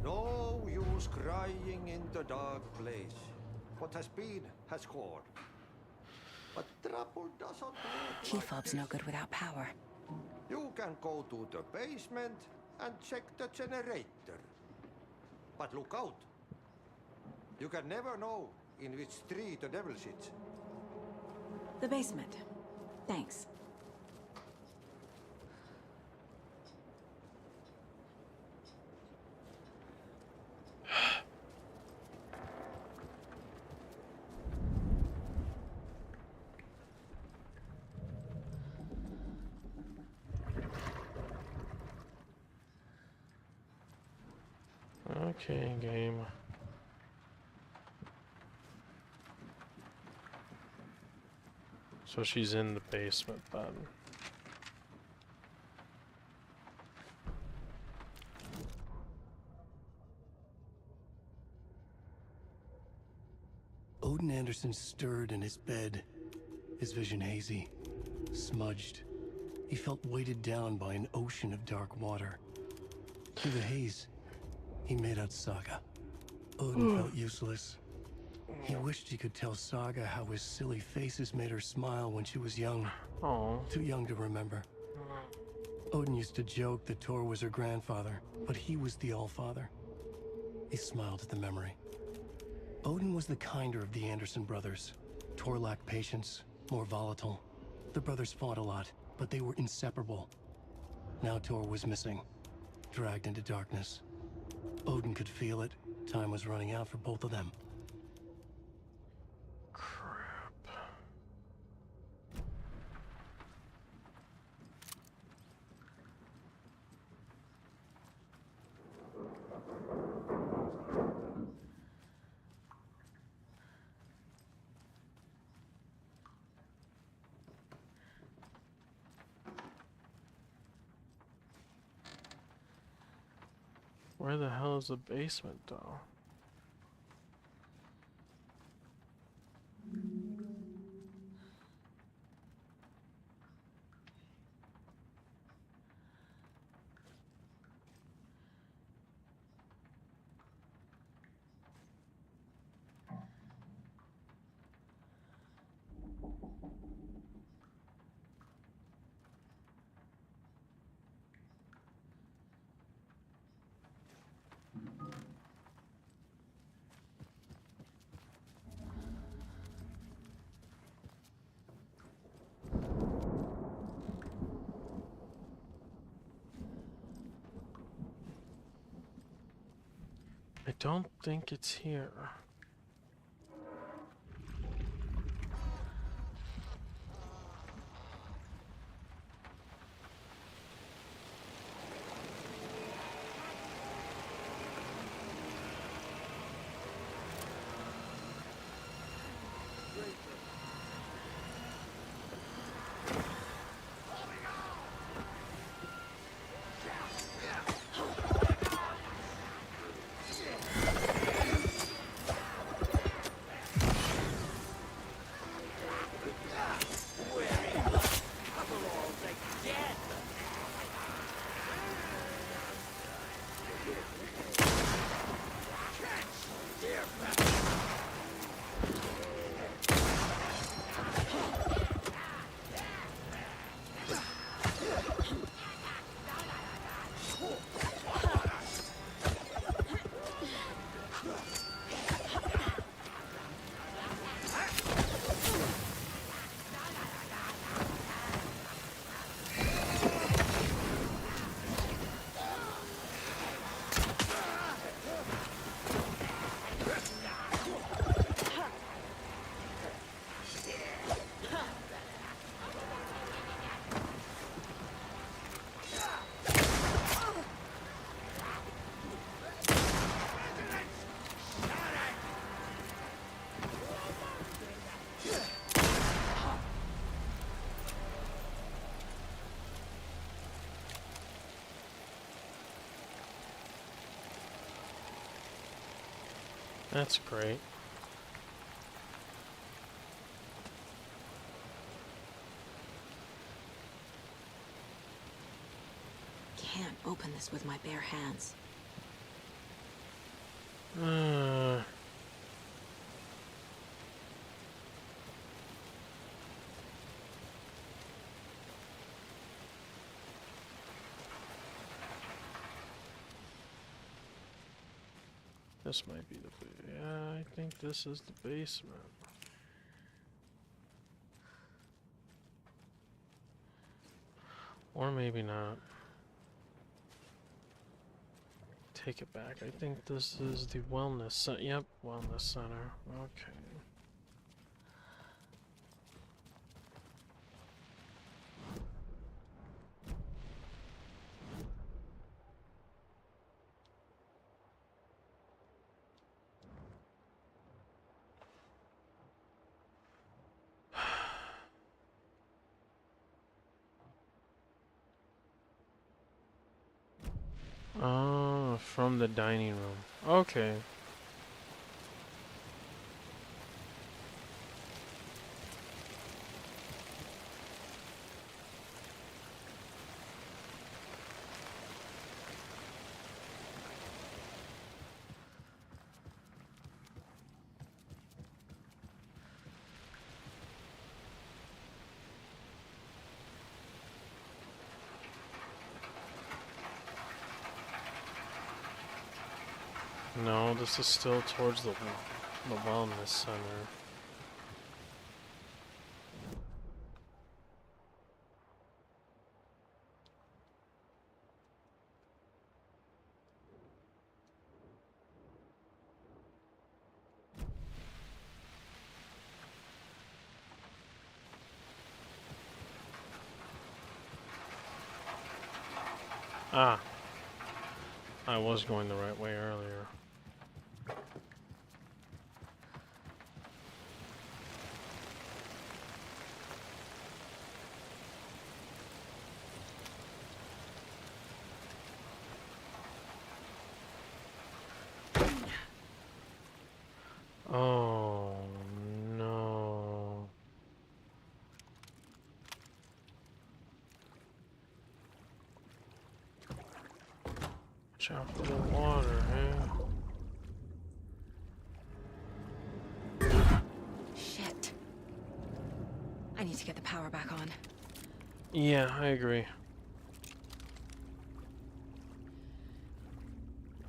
No use crying in the dark place. What has been has gone. But trouble doesn't work. Key like fob's this. no good without power. You can go to the basement and check the generator. But look out. You can never know in which tree the devil sits. The basement. Thanks. Okay, game. So she's in the basement then. Odin Anderson stirred in his bed, his vision hazy, smudged. He felt weighted down by an ocean of dark water. Through the haze, he made out Saga. Odin felt useless. He wished he could tell Saga how his silly faces made her smile when she was young. Oh. Too young to remember. Odin used to joke that Tor was her grandfather, but he was the Allfather. He smiled at the memory. Odin was the kinder of the Anderson brothers. Tor lacked patience, more volatile. The brothers fought a lot, but they were inseparable. Now Tor was missing, dragged into darkness. Odin could feel it. Time was running out for both of them. Crap. Where the hell is the basement, though? I don't think it's here. That's great. Can't open this with my bare hands. This might be the... Yeah, I think this is the basement. Or maybe not. Take it back. I think this is the wellness center. Yep, wellness center. Okay. Oh, from the dining room. Okay. No, this is still towards the wellness center. Ah, I was going the right way earlier. Oh, no. Watch out for the water, eh? Shit. I need to get the power back on. Yeah, I agree.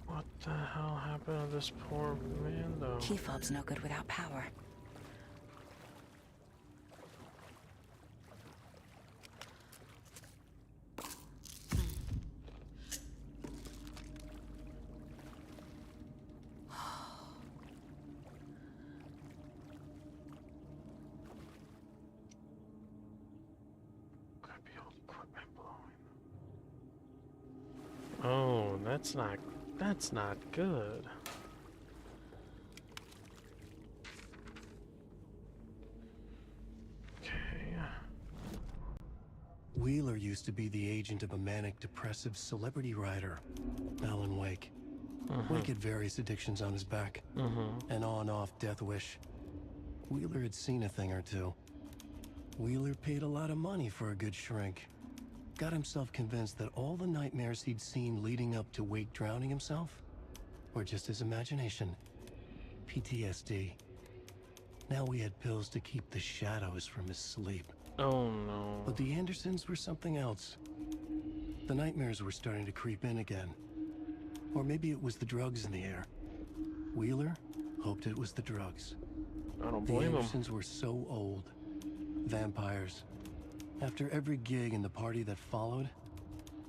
What the hell happened to this poor man, though? Key fob's no good without power. Oh, that's not good. Okay. Wheeler used to be the agent of a manic depressive celebrity writer, Alan Wake. Wake had various addictions on his back. An on-off death wish. Wheeler had seen a thing or two. Wheeler paid a lot of money for a good shrink. Got himself convinced that all the nightmares he'd seen leading up to Wake drowning himself were just his imagination. PTSD. Now we had pills to keep the shadows from his sleep. Oh no. But the Andersons were something else. The nightmares were starting to creep in again. Or maybe it was the drugs in the air. Wheeler hoped it was the drugs. I don't The blame him. Andersons were so old. Vampires. After every gig and the party that followed,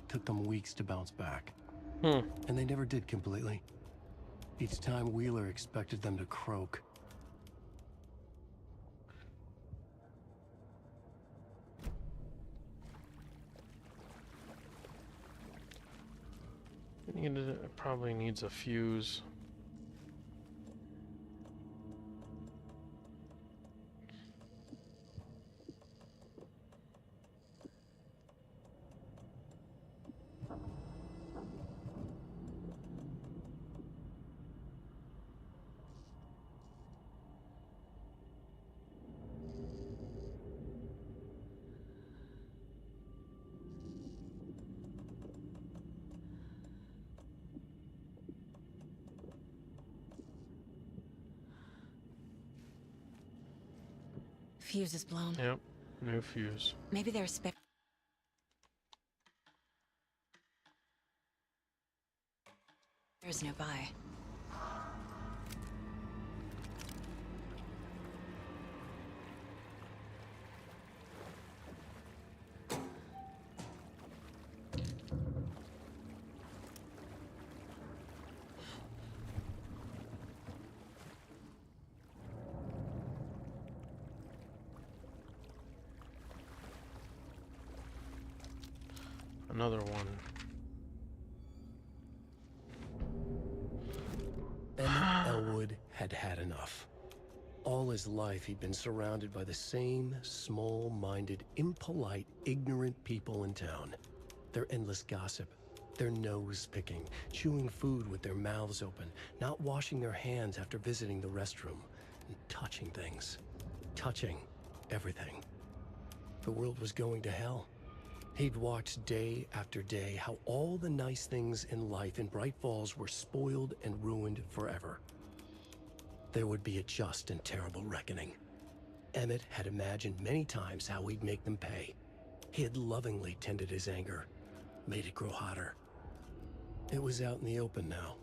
took them weeks to bounce back. And they never did completely. Each time Wheeler expected them to croak. It probably needs a fuse. Fuse is blown. Yep, no fuse. Maybe there's spare. There's nearby. Another one. Emmett Elwood had had enough. All his life he'd been surrounded by the same small-minded, impolite, ignorant people in town. Their endless gossip, They're nose picking, chewing food with their mouths open, not washing their hands after visiting the restroom, and touching things. Touching everything. The world was going to hell. He'd watched day after day how all the nice things in life in Bright Falls were spoiled and ruined forever. There would be a just and terrible reckoning. Emmett had imagined many times how he'd make them pay. He had lovingly tended his anger, made it grow hotter. It was out in the open now.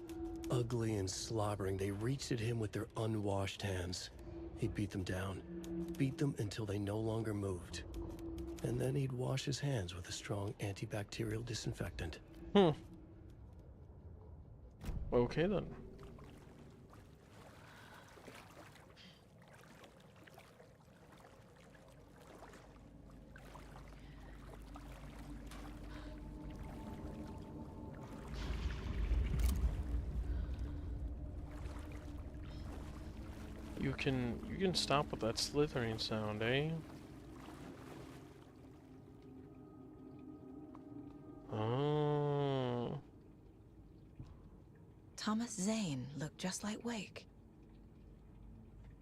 Ugly and slobbering, they reached at him with their unwashed hands. He'd beat them down, beat them until they no longer moved. And then he'd wash his hands with a strong antibacterial disinfectant. Okay then. You can stop with that slithering sound, eh? Oh. Thomas Zane looked just like Wake.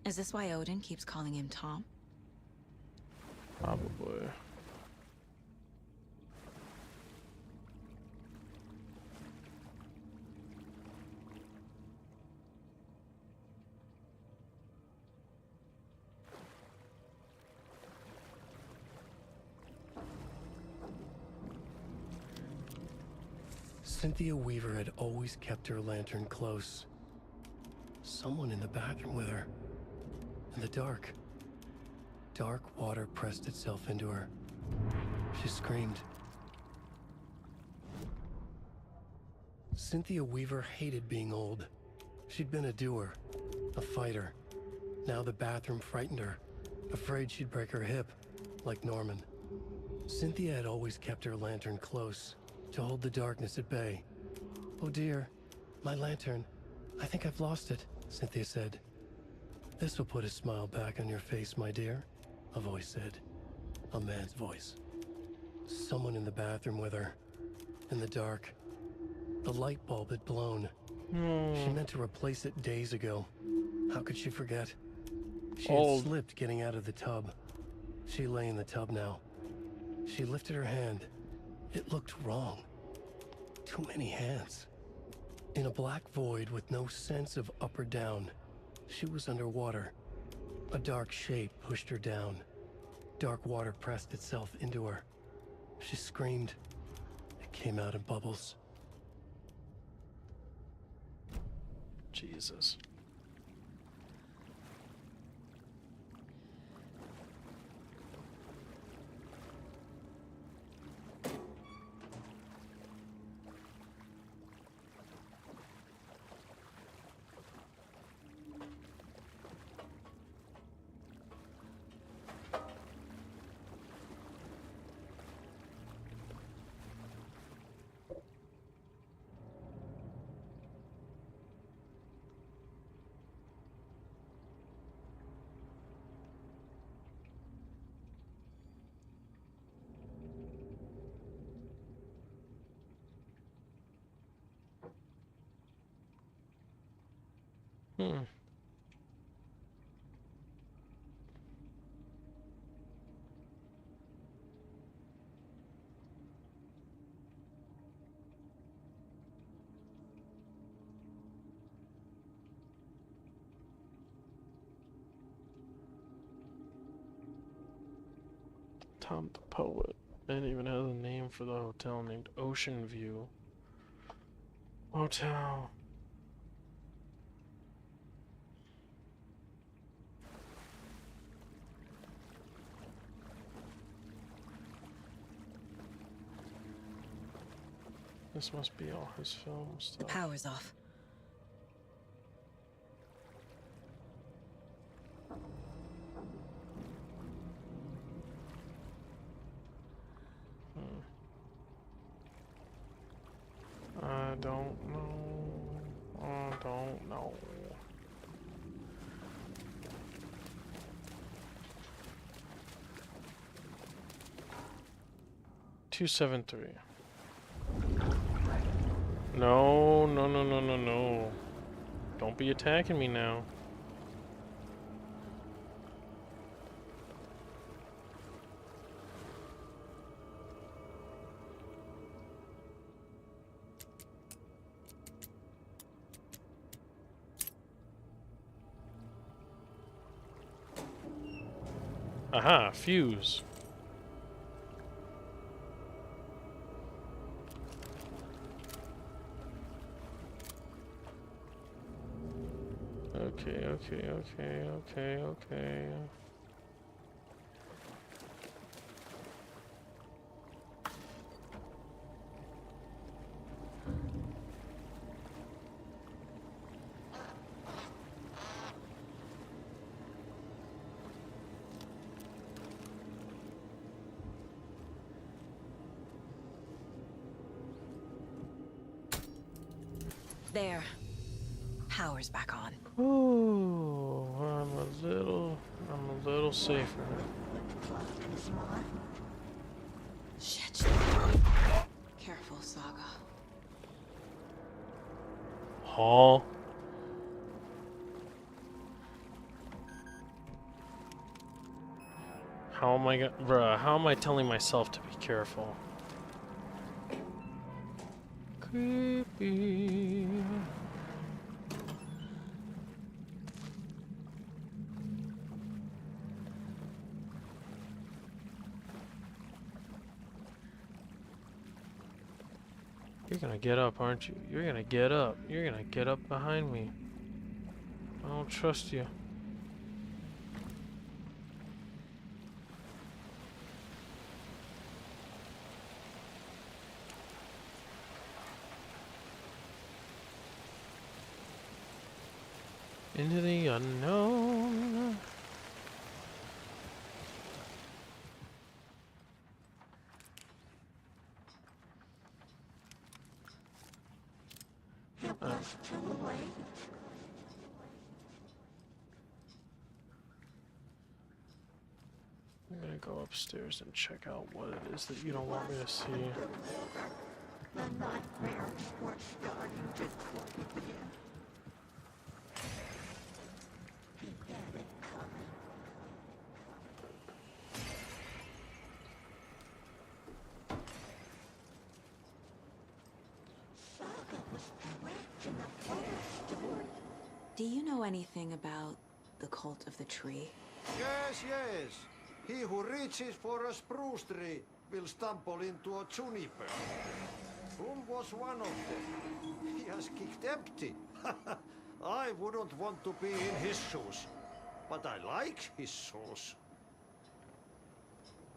Is this why Odin keeps calling him Tom? Probably. Cynthia Weaver had always kept her lantern close. Someone in the bathroom with her. In the dark. Dark water pressed itself into her. She screamed. Cynthia Weaver hated being old. She'd been a doer, a fighter. Now the bathroom frightened her, afraid she'd break her hip, like Norman. Cynthia had always kept her lantern close, to hold the darkness at bay. Oh dear, my lantern. I think I've lost it, Cynthia said. This will put a smile back on your face, my dear, a voice said. A man's voice. Someone in the bathroom with her. In the dark. The light bulb had blown. She meant to replace it days ago. How could she forget? She had slipped getting out of the tub. She lay in the tub now. She lifted her hand. It looked wrong. Too many hands. In a black void with no sense of up or down, she was underwater. A dark shape pushed her down. Dark water pressed itself into her. She screamed. It came out in bubbles. Jesus. Tom the Poet. It even has a name for the hotel named Ocean View Hotel. This must be all his film stuff. The power's off. I don't know. I don't know. no. Don't be attacking me now. Aha, fuse. Okay. There. Power's back on. Ooh, I'm a little safer. Shit. Careful, Saga. Hall. How am I bruh, how am I telling myself to be careful? Creepy. You're gonna get up, aren't you? You're gonna get up. You're gonna get up behind me. I don't trust you. Into the unknown. I'm gonna go upstairs and check out what it is that you don't want me to see. The nightmare was starting to begin. He had it coming. Saga was correct in the first story. Do you know anything about the cult of the tree? Yes. He who reaches for a spruce tree will stumble into a juniper. Boom was one of them. He has kicked empty. I wouldn't want to be in his shoes, but I like his shoes.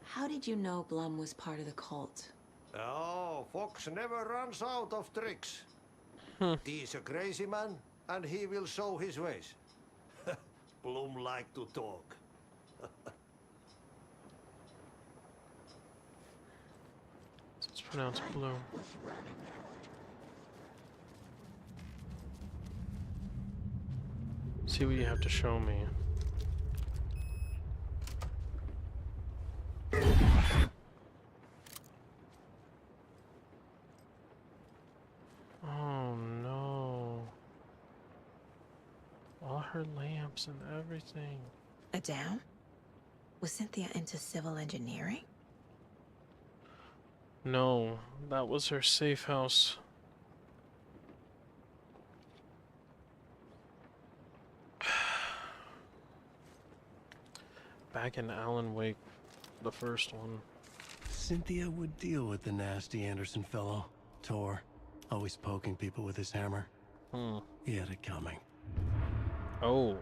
How did you know Blum was part of the cult? Oh, Fox never runs out of tricks. He's a crazy man, and he will show his ways. Bloom like to talk. It's pronounced Bloom. See what you have to show me. Oh no. All her lamps and everything. A dam? Was Cynthia into civil engineering? No, that was her safe house. Back in Alan Wake, the first one. Cynthia would deal with the nasty Anderson fellow, Tor, always poking people with his hammer. He had it coming. Oh.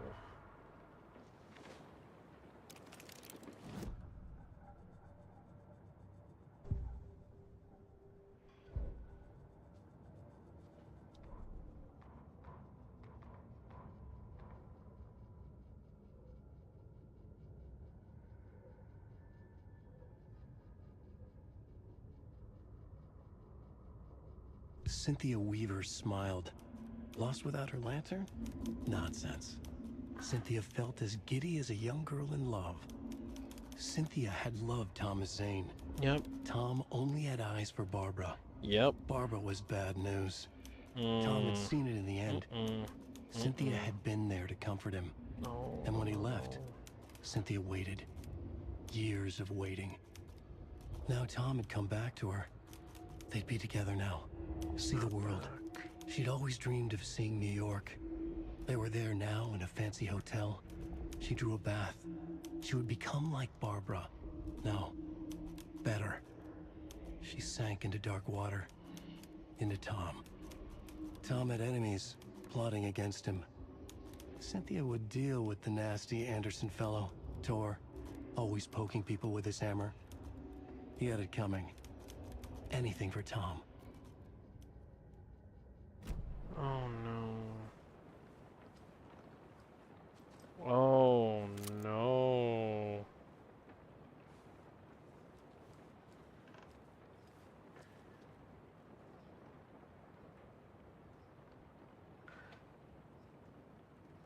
Cynthia Weaver smiled. Lost without her lantern? Nonsense. Cynthia felt as giddy as a young girl in love. Cynthia had loved Thomas Zane. Yep. Tom only had eyes for Barbara. Yep. Barbara was bad news. Tom had seen it in the end. Cynthia had been there to comfort him. And when he left, Cynthia waited. Years of waiting. Now Tom had come back to her. They'd be together now. See the world. She'd always dreamed of seeing New York. They were there now in a fancy hotel. She drew a bath. She would become like Barbara. No, better. She sank into dark water. Into Tom. Tom had enemies plotting against him. Cynthia would deal with the nasty Anderson fellow, Tor, always poking people with his hammer. He had it coming. Anything for Tom. Oh no. Oh no.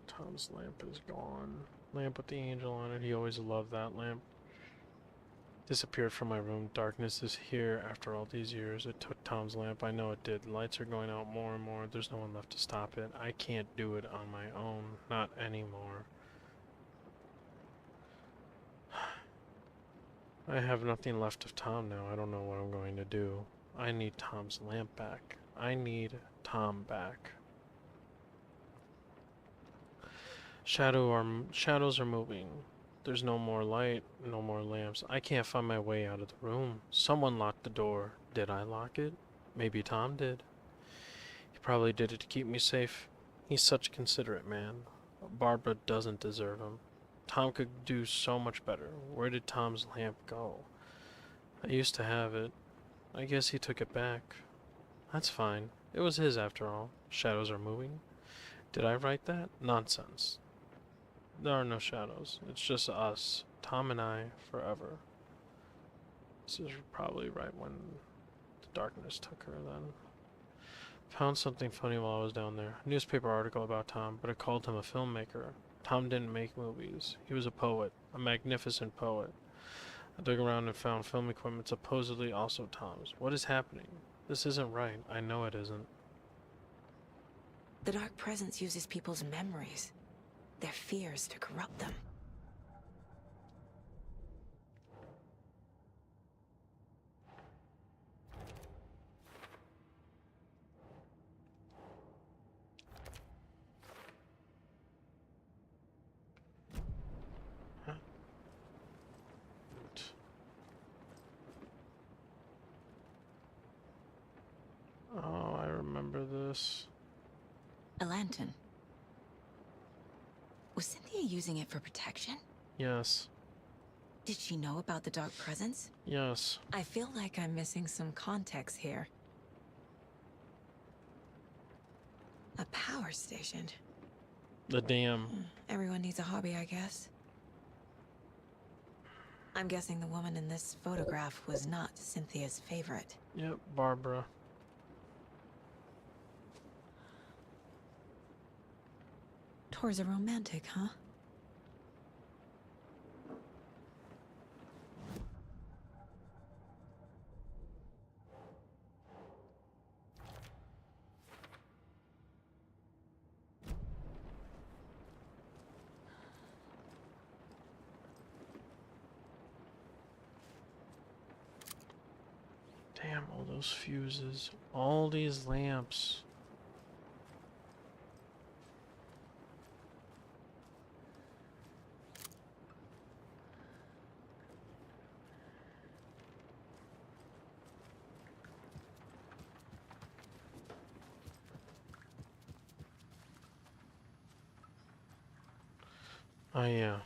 Tom's lamp is gone. Lamp with the angel on it. He always loved that lamp. Disappeared from my room. Darkness is here after all these years. It took Tom's lamp. I know it did. Lights are going out more and more. There's no one left to stop it. I can't do it on my own. Not anymore. I have nothing left of Tom now. I don't know what I'm going to do. I need Tom's lamp back. I need Tom back. Shadows are moving. There's no more light, no more lamps. I can't find my way out of the room. Someone locked the door. Did I lock it? Maybe Tom did. He probably did it to keep me safe. He's such a considerate man. Barbara doesn't deserve him. Tom could do so much better. Where did Tom's lamp go? I used to have it. I guess he took it back. That's fine. It was his after all. Shadows are moving. Did I write that? Nonsense. There are no shadows. It's just us. Tom and I, forever. This is probably right when the darkness took her then. Found something funny while I was down there. A newspaper article about Tom, but it called him a filmmaker. Tom didn't make movies. He was a poet. A magnificent poet. I dug around and found film equipment supposedly also Tom's. What is happening? This isn't right. I know it isn't. The Dark Presence uses people's memories, their fears, to corrupt them. Oh, I remember this. A lantern. Was Cynthia using it for protection? Yes. Did she know about the Dark Presence? Yes. I feel like I'm missing some context here. A power station. The dam. Everyone needs a hobby, I guess. I'm guessing the woman in this photograph was not Cynthia's favorite. Yep, Barbara. Tor's a romantic, huh? Damn, all those fuses. All these lamps. Oh yeah.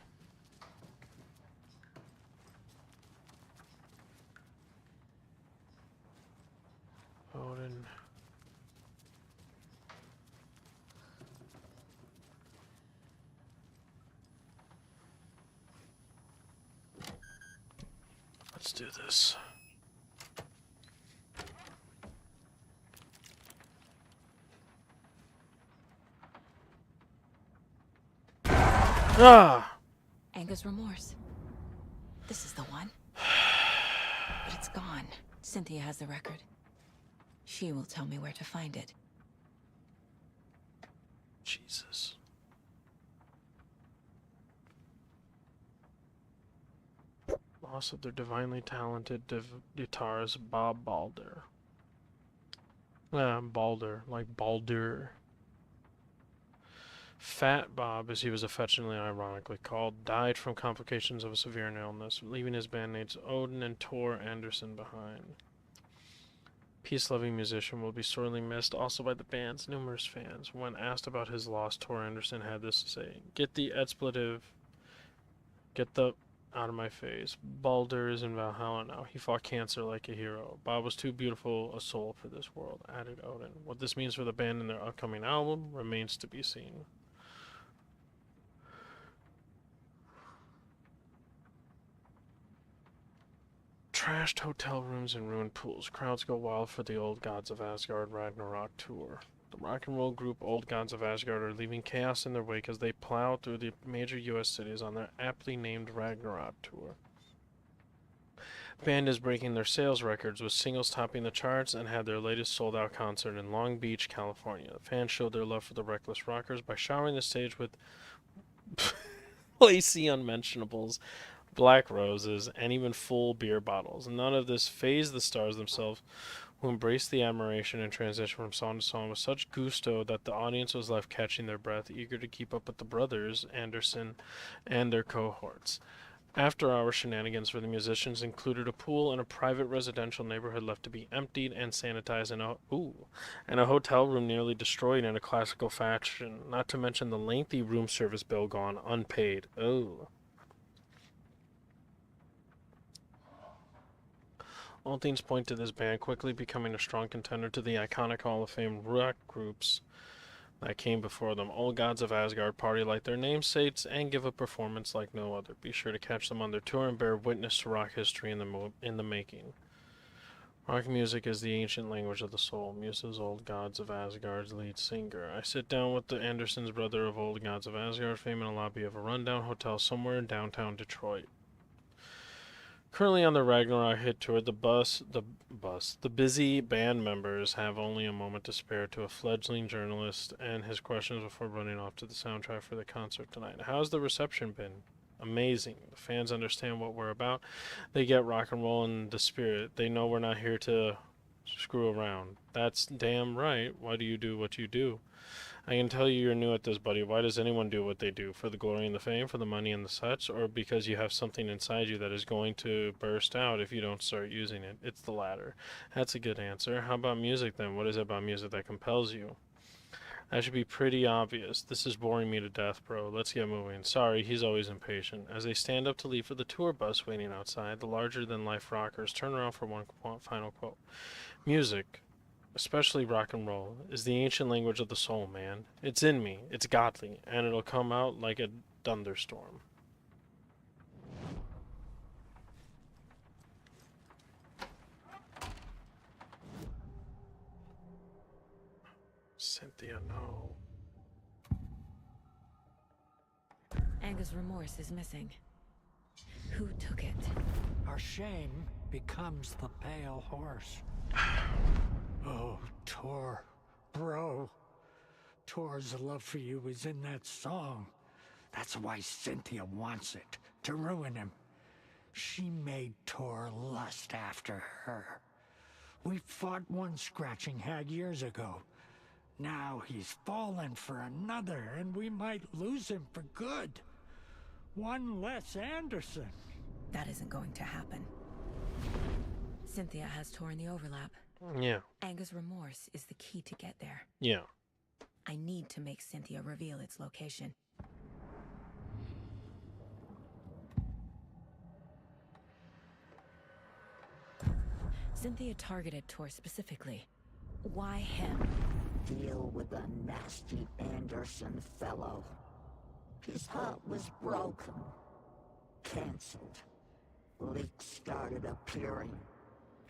Odin. Let's do this. Ah! Anger's remorse. This is the one. But it's gone. Cynthia has the record. She will tell me where to find it. loss of their divinely talented guitarist Bob Balder. Balder, like Baldur. Fat Bob, as he was affectionately ironically called, died from complications of a severe illness, leaving his bandmates Odin and Tor Anderson behind. Peace-loving musician will be sorely missed also by the band's numerous fans. When asked about his loss, Tor Anderson had this to say: "Get the expletive, get the out of my face. Baldur is in Valhalla now. He fought cancer like a hero. Bob was too beautiful a soul for this world," added Odin. What this means for the band and their upcoming album remains to be seen. Trashed hotel rooms and ruined pools. Crowds go wild for the Old Gods of Asgard Ragnarok tour. The rock and roll group Old Gods of Asgard are leaving chaos in their wake as they plow through the major U.S. cities on their aptly named Ragnarok tour. The band is breaking their sales records, with singles topping the charts, and had their latest sold-out concert in Long Beach, California. The fans showed their love for the Reckless Rockers by showering the stage with lacy unmentionables, black roses, and even full beer bottles. None of this fazed the stars themselves, who embraced the admiration and transition from song to song with such gusto that the audience was left catching their breath, eager to keep up with the brothers Anderson and their cohorts. After-hour shenanigans for the musicians included a pool in a private residential neighborhood left to be emptied and sanitized, and a hotel room nearly destroyed in a classical fashion, not to mention the lengthy room service bill gone unpaid. All things point to this band quickly becoming a strong contender to the iconic Hall of Fame rock groups that came before them. Old Gods of Asgard party like their namesakes and give a performance like no other. Be sure to catch them on their tour and bear witness to rock history in the making. Rock music is the ancient language of the soul, muses Old Gods of Asgard's lead singer. I sit down with the Andersons, brother of Old Gods of Asgard fame, in a lobby of a rundown hotel somewhere in downtown Detroit. Currently on the Ragnarok hit tour, the busy band members have only a moment to spare to a fledgling journalist and his questions before running off to the soundtrack for the concert tonight. How's the reception been? Amazing. The fans understand what we're about. They get rock and roll in the spirit. They know we're not here to screw around. That's damn right. Why do you do what you do? I can tell you're new at this, buddy. Why does anyone do what they do? For the glory and the fame, for the money and the such, or because you have something inside you that is going to burst out if you don't start using it? It's the latter. That's a good answer. How about music then? What is it about music that compels you? That should be pretty obvious. This is boring me to death, bro. Let's get moving. Sorry, he's always impatient. As they stand up to leave for the tour bus waiting outside, the larger-than-life rockers turn around for one final quote. Music, especially rock and roll, is the ancient language of the soul, man. It's in me, it's godly, and it'll come out like a thunderstorm. Cynthia, no. Anga's remorse is missing. Who took it? Our shame becomes the pale horse. Oh, Tor, bro. Tor's love for you is in that song. That's why Cynthia wants it, to ruin him. She made Tor lust after her. We fought one scratching hag years ago. Now he's fallen for another, and we might lose him for good. One less Anderson. That isn't going to happen. Cynthia has Tor in the overlap. Yeah. Anga's remorse is the key to get there. Yeah. I need to make Cynthia reveal its location. Cynthia targeted Tor specifically. Why him? Deal with the nasty Anderson fellow. His heart was broken. Cancelled. Leaks started appearing.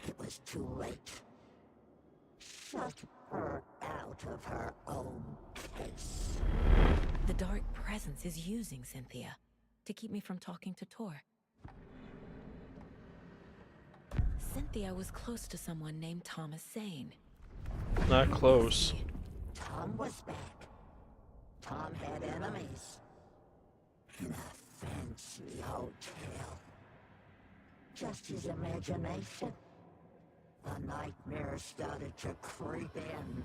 It was too late. Shut her out of her own case. The Dark Presence is using Cynthia to keep me from talking to Tor. Cynthia was close to someone named Thomas Zane. Not close. Tom was back. Tom had enemies. In a fancy hotel. just his imagination. The nightmare started to creep in.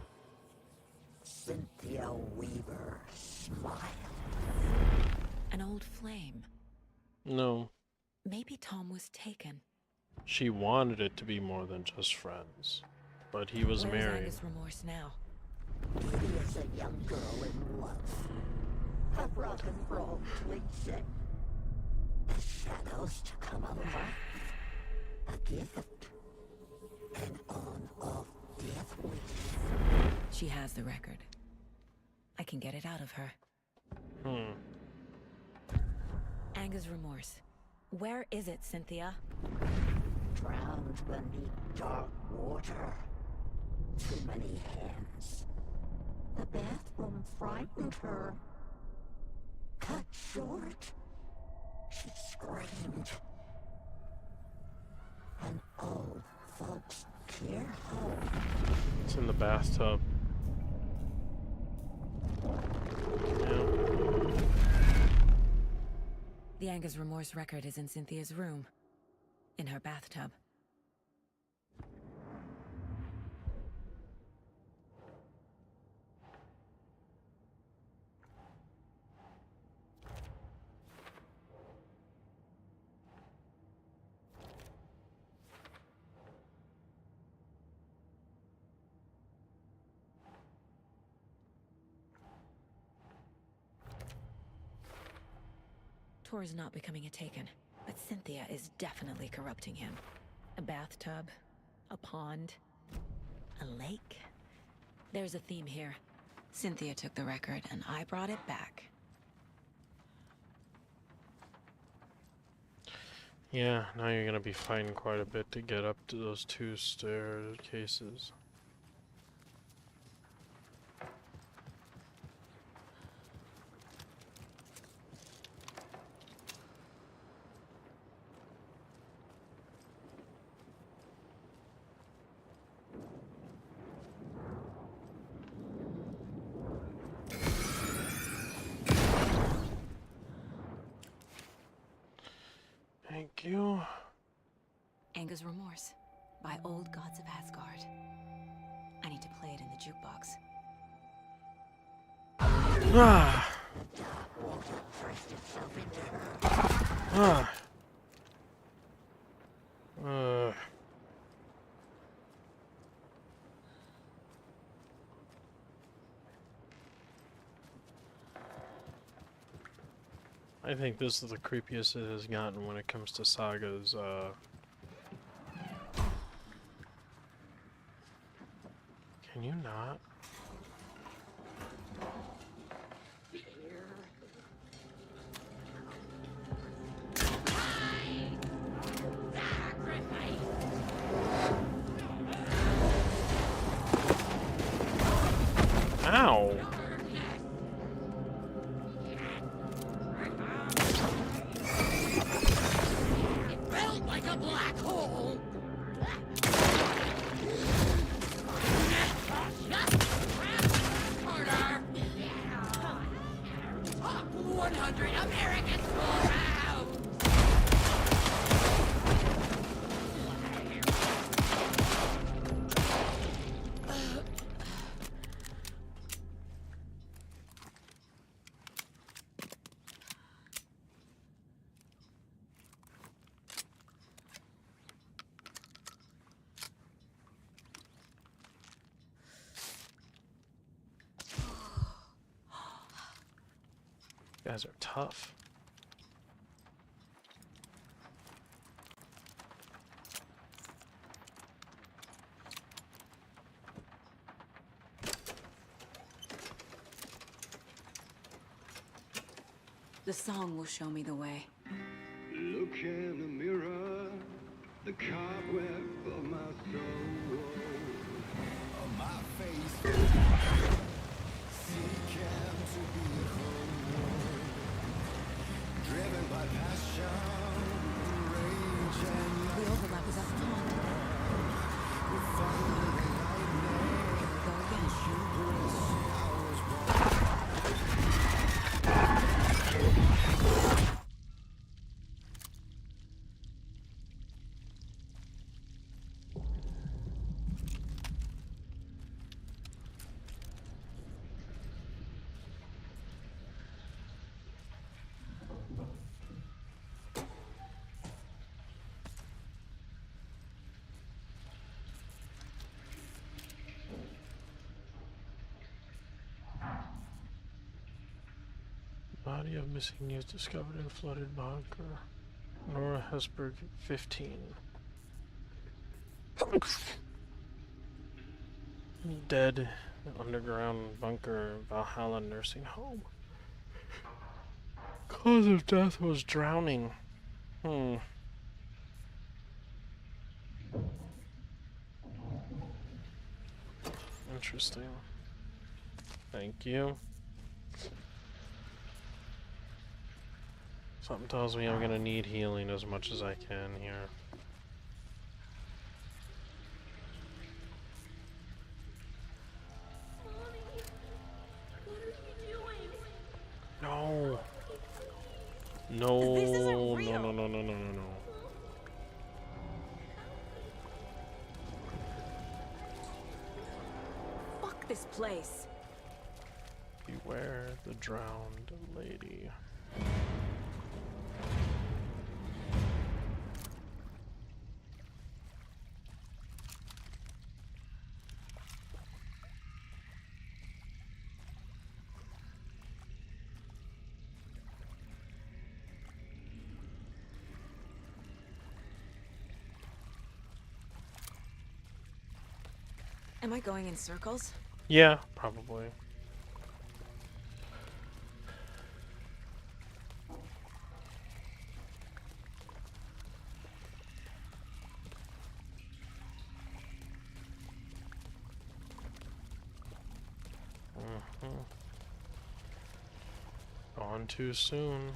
Cynthia Weaver smiled. An old flame. No. Maybe Tom was taken. She wanted it to be more than just friends. But he was Where's married. Angus Remorse now? He is a young girl in love. A rock and roll twinset. The shadows to come alive. A gift. An on-off death wish. She has the record. I can get it out of her. Angus Remorse. Where is it, Cynthia? Drowned beneath dark water. Too many hands. The bathroom frightened her. Cut short. She screamed. An old folks care home. It's in the bathtub. Yeah. The Angus Remorse record is in Cynthia's room. In her bathtub. Tor is not becoming a Taken, but Cynthia is definitely corrupting him. A bathtub, a pond, a lake. There's a theme here. Cynthia took the record, and I brought it back. Yeah, now you're gonna be fighting quite a bit to get up to those 2 staircases. Thank you. Angus Remorse by Old Gods of Asgard. I need to play it in the jukebox. Ah. I think this is the creepiest it has gotten when it comes to Saga's, Can you not? Ow! Like a black hole. 100 Americans will out. You guys are tough. The song will show me the way. Look in the mirror, the cobweb of my soul, of my face. Seeking to be whole, driven by passion, rage and the overlap is up top. with thunder and lightning. Go again. Hubris, I was born. Body of missing youth discovered in flooded bunker. Nora Hesberg, 15. Dead in underground bunker, Valhalla nursing home. Cause of death was drowning. Interesting. Thank you. Something tells me I'm gonna need healing as much as I can here. No. No. This isn't real. No. Fuck this place. Beware the drowned lady. Am I going in circles? Yeah, probably. Gone too soon.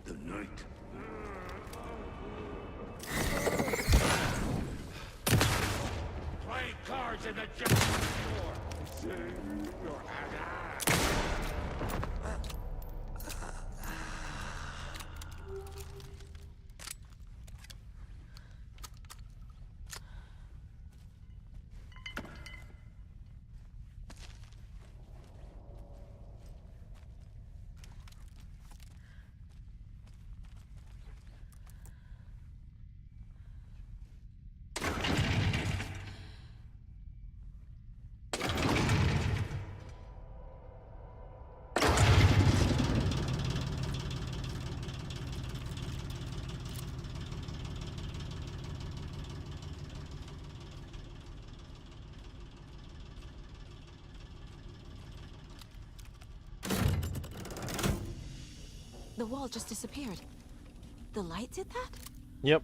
The night. Play cards in the general store. Save your The wall just disappeared. The light did that? Yep.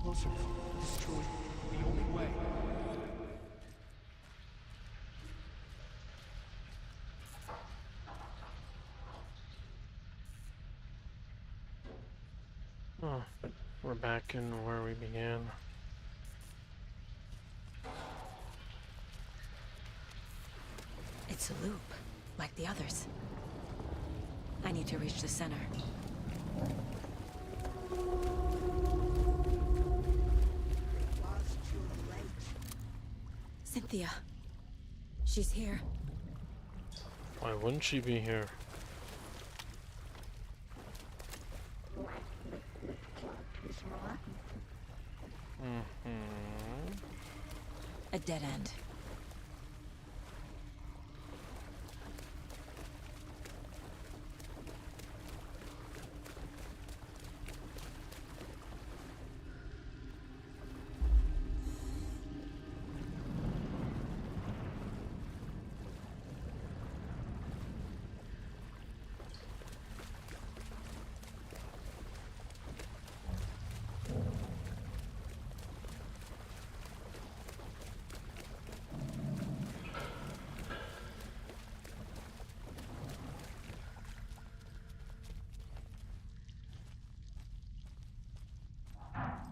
Closer. Destroy. The only way. Oh, we're back in where we began. It's a loop, like the others. I need to reach the center. Cynthia. She's here. Why wouldn't she be here? A dead end.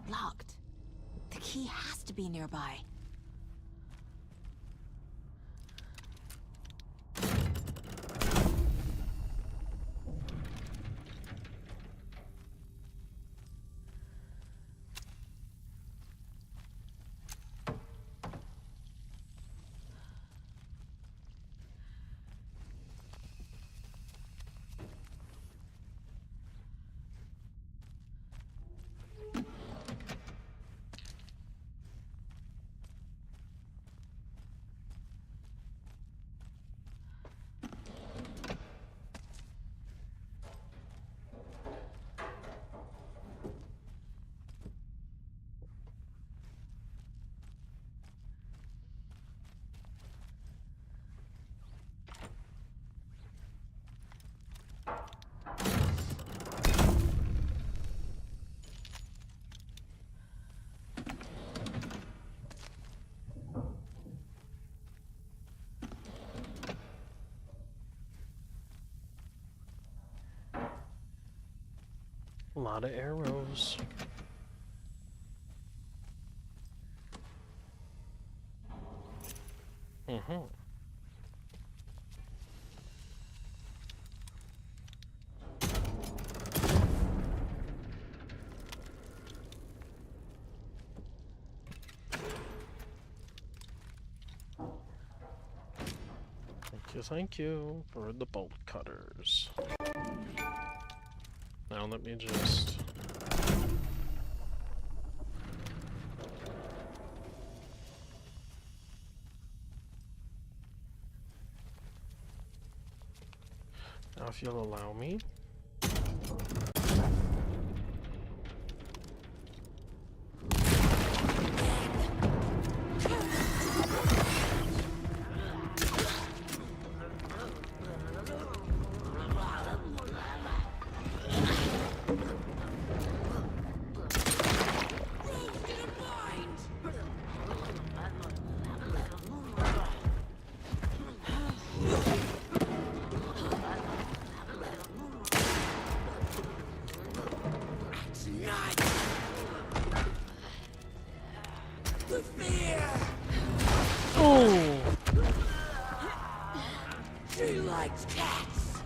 Locked. The key has to be nearby. A lot of arrows. Thank you for the bolt cutters. Now let me just... Now if you'll allow me... She likes cats.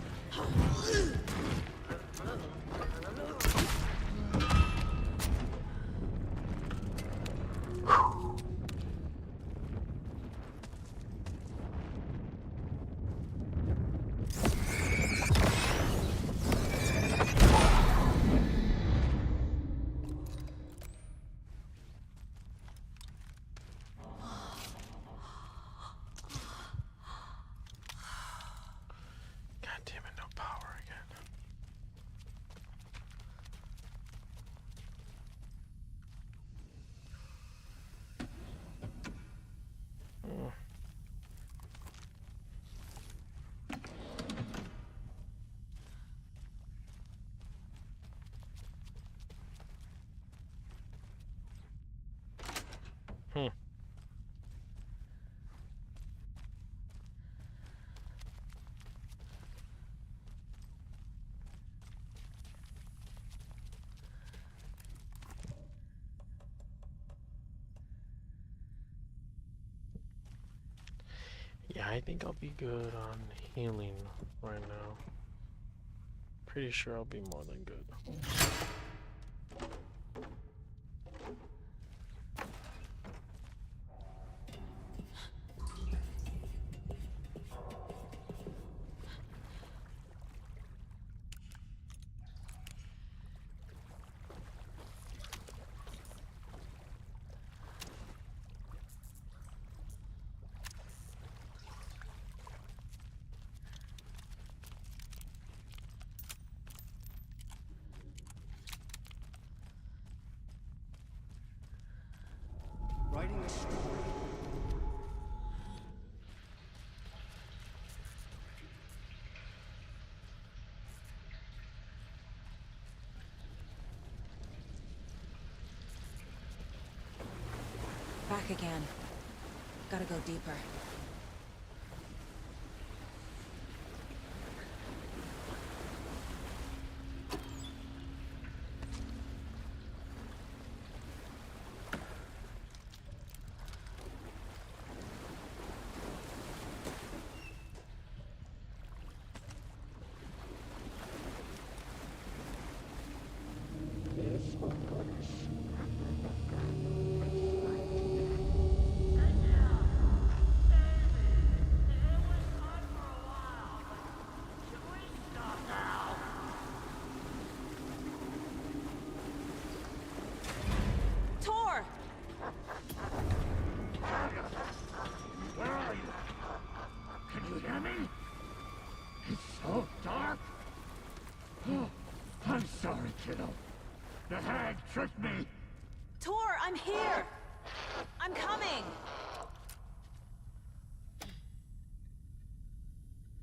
God damn it, no power again. Yeah, I think I'll be good on healing right now. Pretty sure I'll be more than good. Back again. Gotta go deeper. Tor! Where are you? Can you hear me? It's so dark. Oh, I'm sorry, kiddo. The hag tricked me. Tor, I'm here! I'm coming!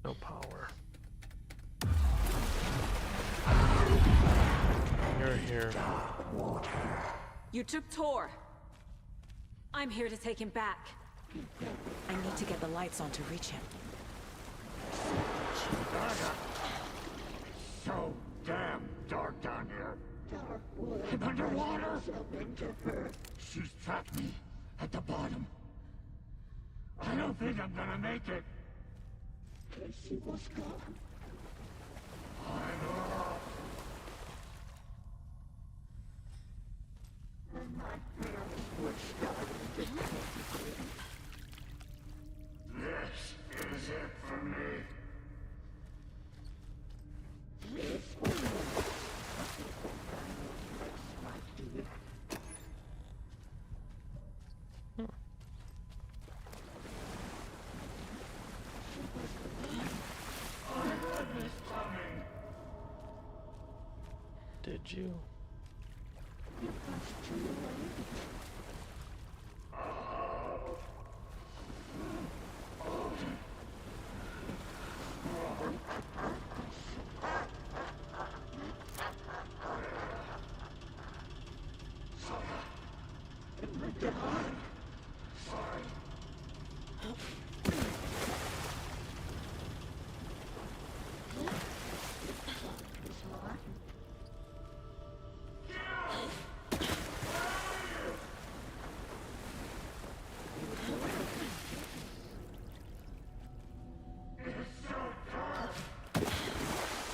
No power. You're here. You took Tor. I'm here to take him back. I need to get the lights on to reach him. So damn dark down here. I'm underwater. She's trapped me at the bottom. I don't think I'm gonna make it. She was gone. I'm off. This is it for me. Did you?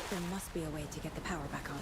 There must be a way to get the power back on.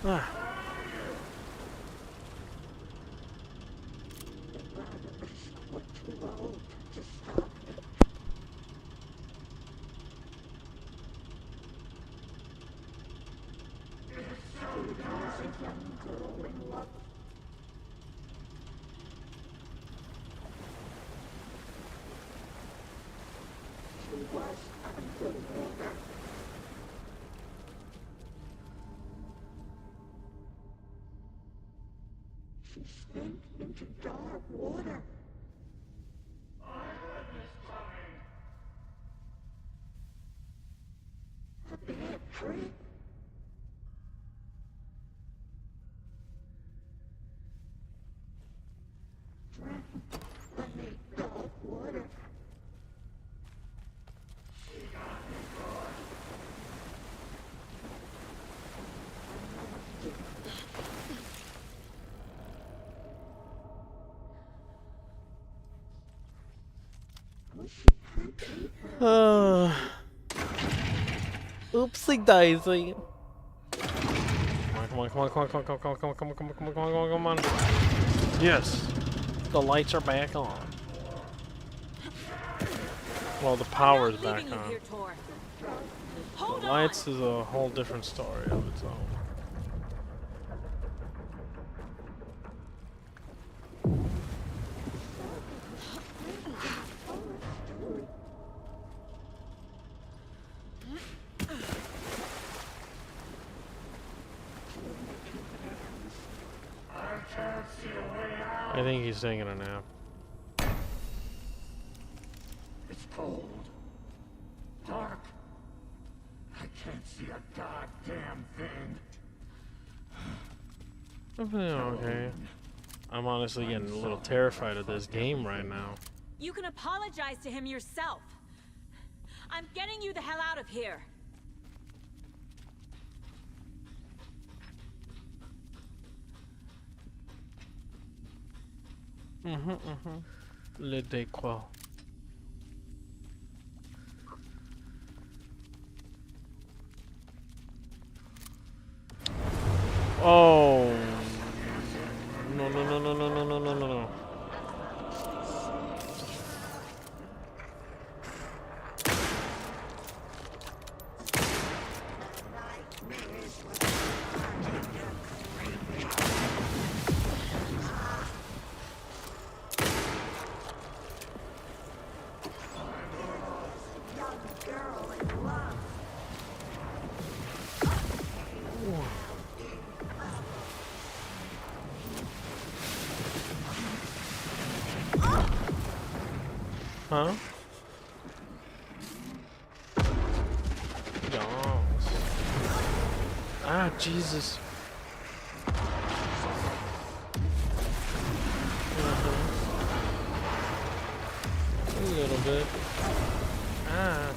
Ah. Sink into dark water. I heard this coming. A bad trip. I need dark water. She got me good. Oopsie daisy. Why Come on, come on, come on, come on, come on, come on, come on, come on, come on, come on, come on, come on. Yes. The lights are back on. Well, the power is back on. The lights is a whole different story of its own. I think he's taking a nap. It's cold. Dark. I can't see a goddamn thing. I'm feeling okay. I'm honestly getting a little terrified of this game right now. You can apologize to him yourself. I'm getting you the hell out of here. Le décor. Oh. No, no, no, no, no, no, no, no, no, no. Huh? Yes. Ah, Jesus. A little bit. Ah.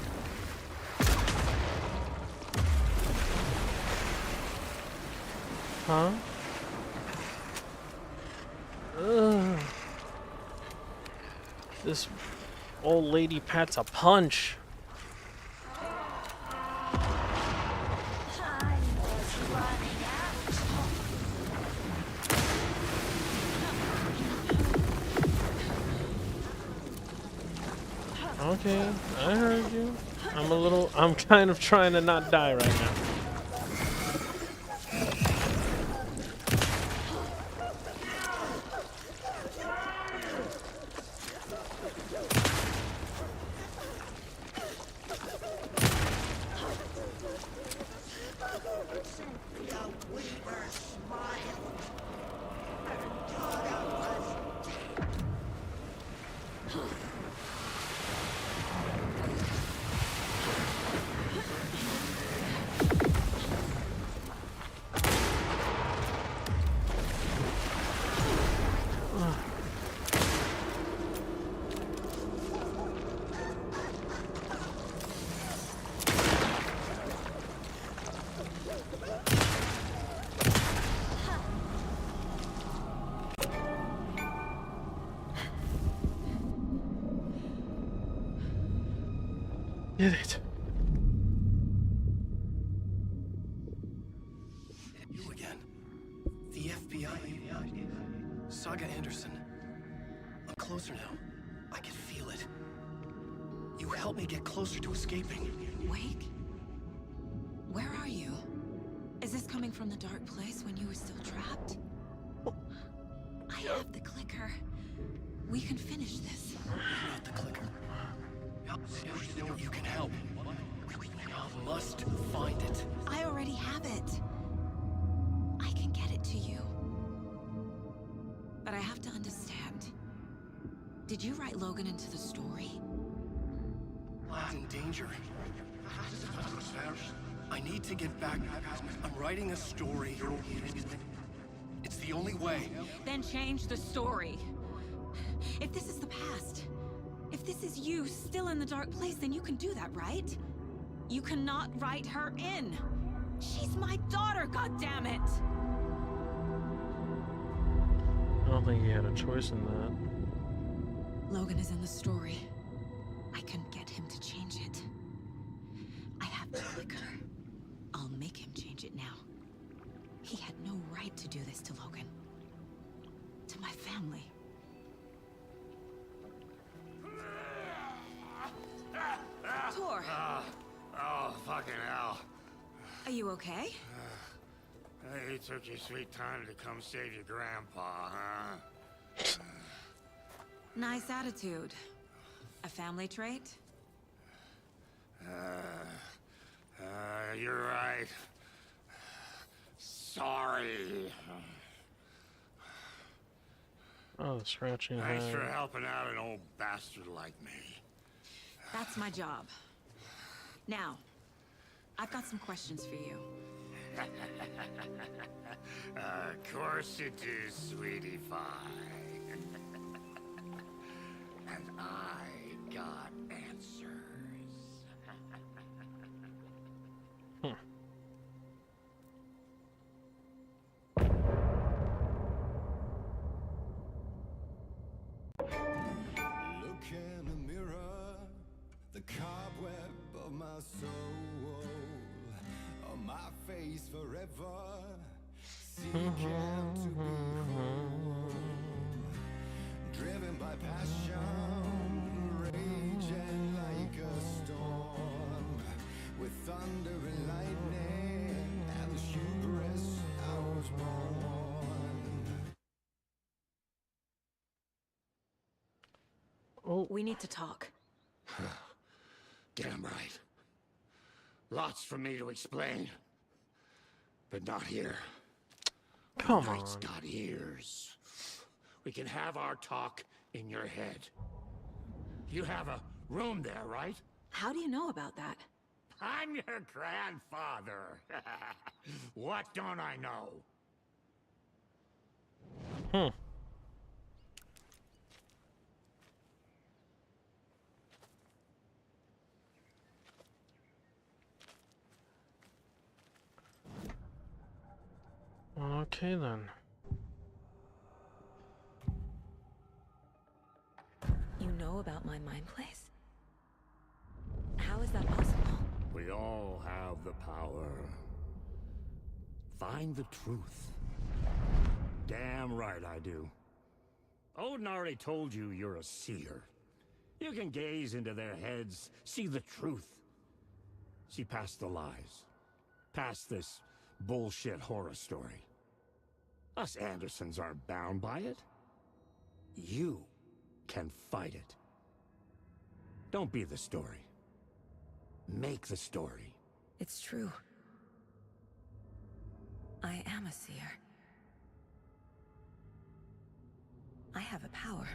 Huh? Ugh. This old lady packs a punch. Okay, I heard you. I'm kind of trying to not die right now. Did it. You again. The FBI. Saga Anderson. I'm closer now. I can feel it. You helped me get closer to escaping. Wake? Where are you? Is this coming from the dark place when you were still trapped? I have the clicker. We can finish this. Not the clicker. You can help. You must find it. I already have it. I can get it to you. But I have to understand. Did you write Logan into the story? He's in danger. I need to get back. I'm writing a story. It's the only way. Then change the story. If this is the past, if this is you still in the dark place, then you can do that, right? You cannot write her in. She's my daughter, goddammit! I don't think he had a choice in that. Logan is in the story. I can get him to change it. I have the clicker. I'll make him change it now. He had right to do this to Logan. To my family. Tor! Oh, fucking hell. Are you okay? You took your sweet time to come save your grandpa, huh? Nice attitude. A family trait? You're right. Sorry. Oh, scratching Thanks head. for helping out an old bastard like me. That's my job. Now, I've got some questions for you. Of course you do, sweetie pie. And I got answers. Look in the mirror, the cobweb of my soul, on my face forever, seeking to be whole, driven by passion, raging like a storm, with thunder and lightning, and the hubris I was born. Oh. We need to talk. Damn right. Lots for me to explain. But not here. Come The night's on. got ears. We can have our talk in your head. You have a room there, right? How do you know about that? I'm your grandfather. What don't I know? Okay then. You know about my mind place? How is that possible? We all have the power. Find the truth. Damn right I do. Odin already told you you're a seer. You can gaze into their heads, see the truth. See past the lies. Past this bullshit horror story. Us Andersons aren't bound by it. You can fight it. Don't be the story. Make the story. It's true. I am a seer. I have a power.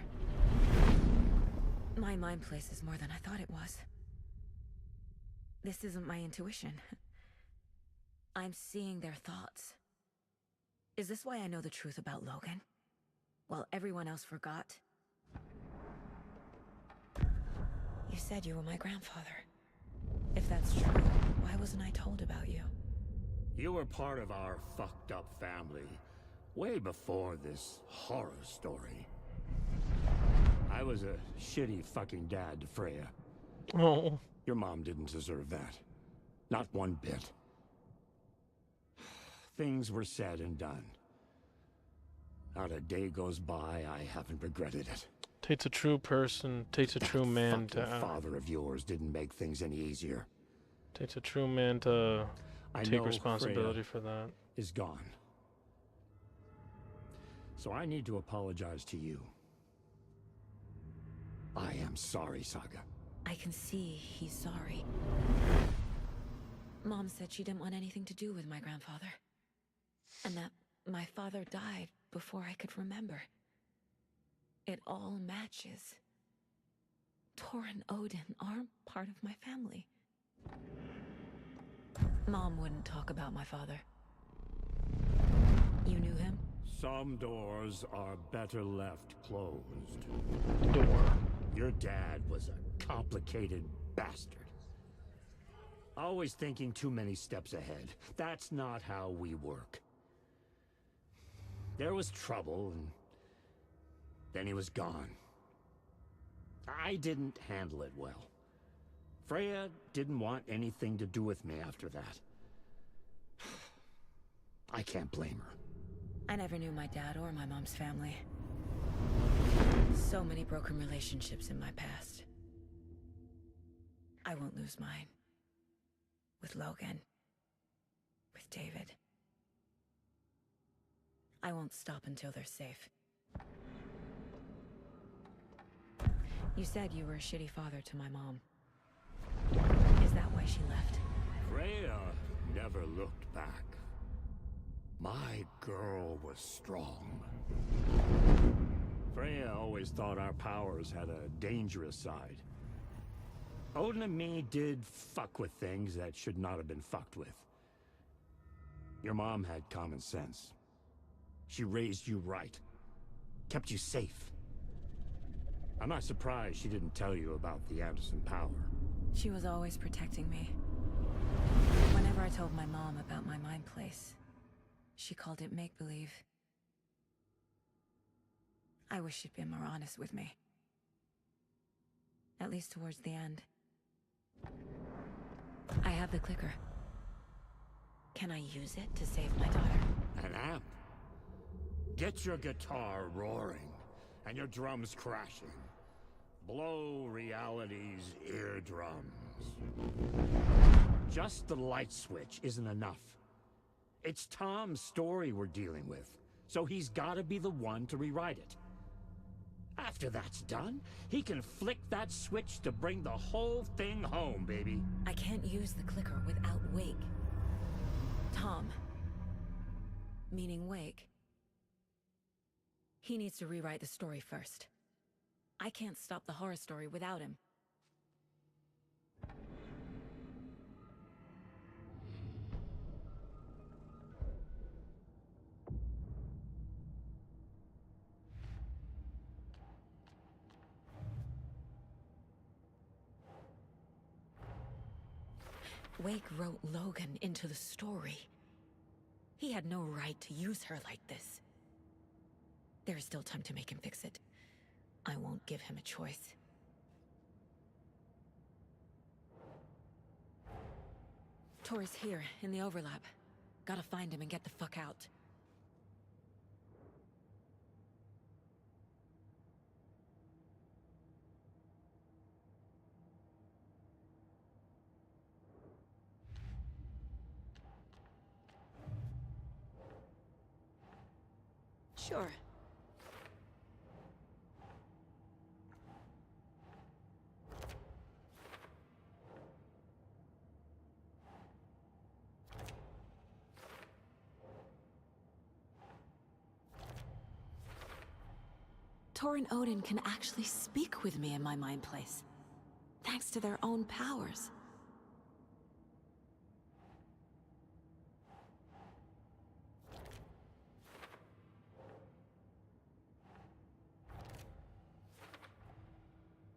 My mind place is more than I thought it was. This isn't my intuition. I'm seeing their thoughts. Is this why I know the truth about Logan? While everyone else forgot? You said you were my grandfather. If that's true, why wasn't I told about you? You were part of our fucked up family way before this horror story. I was a shitty fucking dad to Freya. Oh. Your mom didn't deserve that. Not one bit. Things were said and done. Not a day goes by I haven't regretted it. Takes a true person, takes a true man Fucking to father of yours didn't make things any easier. takes a true man to I take know responsibility Freya for that. is gone. So I need to apologize to you. I am sorry, Saga. I can see he's sorry. Mom said she didn't want anything to do with my grandfather. And that my father died before I could remember. It all matches. Tor and Odin are part of my family. Mom wouldn't talk about my father. You knew him? Some doors are better left closed. Door. Your dad was a complicated bastard. Always thinking too many steps ahead. That's not how we work. There was trouble, and then he was gone. I didn't handle it well. Freya didn't want anything to do with me after that. I can't blame her. I never knew my dad or my mom's family. So many broken relationships in my past. I won't lose mine. With Logan. With David. I won't stop until they're safe. You said you were a shitty father to my mom. Is that why she left? Freya never looked back. My girl was strong. Freya always thought our powers had a dangerous side. Odin and me did fuck with things that should not have been fucked with. Your mom had common sense. She raised you right. Kept you safe. I'm not surprised she didn't tell you about the Anderson power. She was always protecting me. Whenever I told my mom about my mind place, she called it make-believe. I wish she'd been more honest with me. At least towards the end. I have the clicker. Can I use it to save my daughter? An amp? Get your guitar roaring, and your drums crashing. Blow reality's eardrums. Just the light switch isn't enough. It's Tom's story we're dealing with, so he's gotta be the one to rewrite it. After that's done, he can flick that switch to bring the whole thing home, baby. I can't use the clicker without Wake. Tom. Meaning Wake. He needs to rewrite the story first. I can't stop the horror story without him. Wake wrote Logan into the story. He had no right to use her like this. There is still time to make him fix it. I won't give him a choice. Tori's here, in the overlap. Gotta find him and get the fuck out. Sure. Tor and Odin can actually speak with me in my mind place, thanks to their own powers.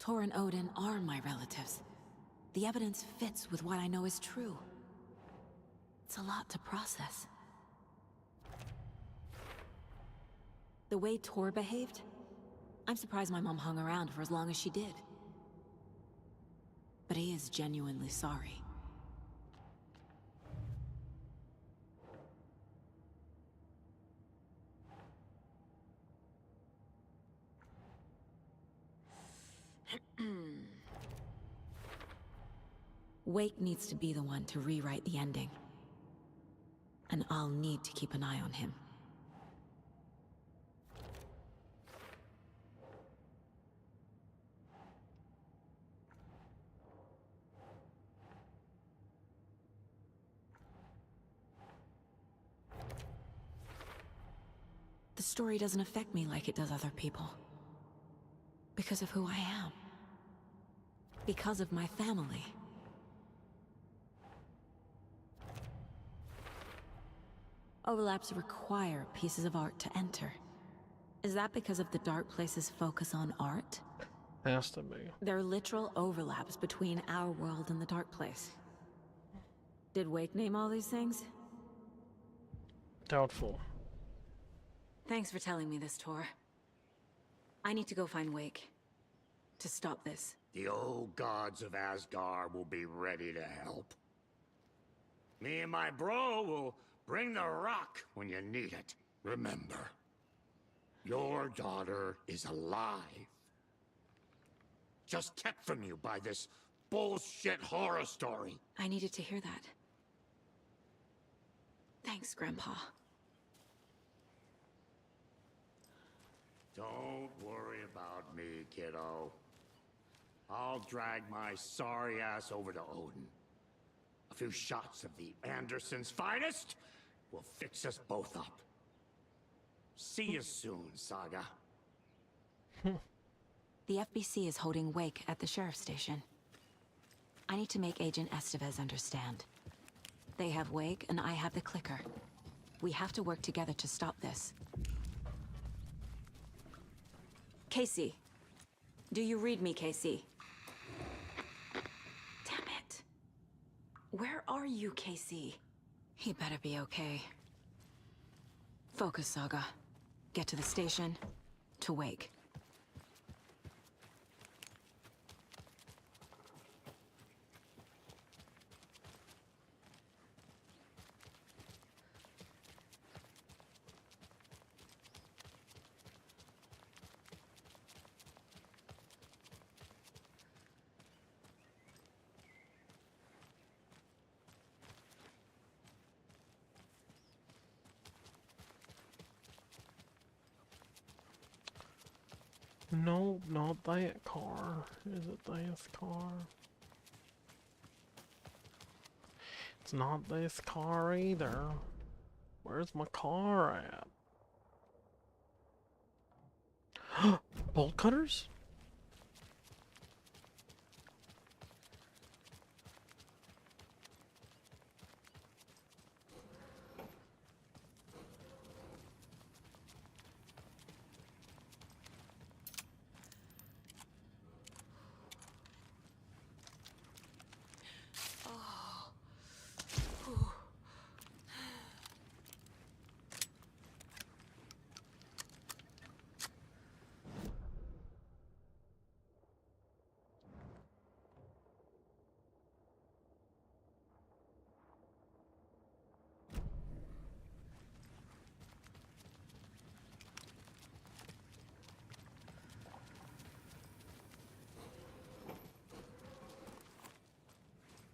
Tor and Odin are my relatives. The evidence fits with what I know is true. It's a lot to process. The way Tor behaved, I'm surprised my mom hung around for as long as she did. But he is genuinely sorry. Wake needs to be the one to rewrite the ending. And I'll need to keep an eye on him. The story doesn't affect me like it does other people. Because of who I am. Because of my family. Overlaps require pieces of art to enter. Is that because of the Dark Place's focus on art? Has to be. There are literal overlaps between our world and the Dark Place. Did Wake name all these things? Doubtful. Thanks for telling me this, Tor. I need to go find Wake. To stop this. The old gods of Asgard will be ready to help. Me and my bro will bring the rock when you need it. Remember, your daughter is alive. Just kept from you by this bullshit horror story. I needed to hear that. Thanks, Grandpa. Don't worry about me, kiddo. I'll drag my sorry ass over to Odin. A few shots of the Andersons' finest will fix us both up. See you soon, Saga. The FBC is holding wake at the sheriff's station. I need to make Agent Estevez understand. They have wake and I have the clicker. We have to work together to stop this. Casey. Do you read me, Casey? Damn it. Where are you, Casey? He better be okay. Focus, Saga. Get to the station, to wake. No, not that car. Is it this car? It's not this car either. Where's my car at? Bolt cutters?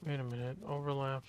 Wait a minute, overlap.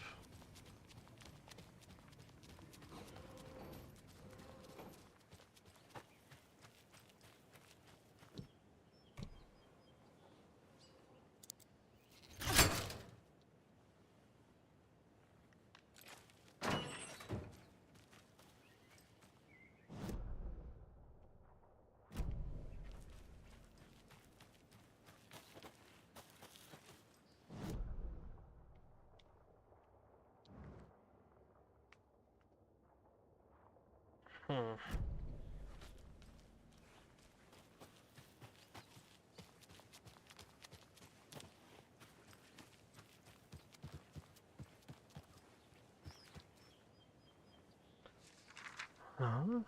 Huh?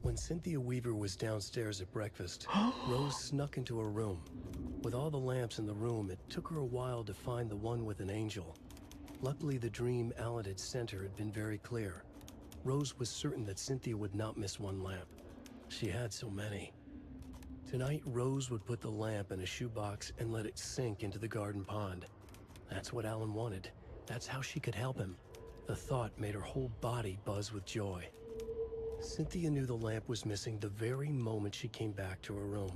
When Cynthia Weaver was downstairs at breakfast, Rose snuck into her room. With all the lamps in the room, it took her a while to find the one with an angel. Luckily, the dream Alan had sent her had been very clear. Rose was certain that Cynthia would not miss one lamp. She had so many. Tonight, Rose would put the lamp in a shoebox and let it sink into the garden pond. That's what Alan wanted. That's how she could help him. The thought made her whole body buzz with joy. Cynthia knew the lamp was missing the very moment she came back to her room.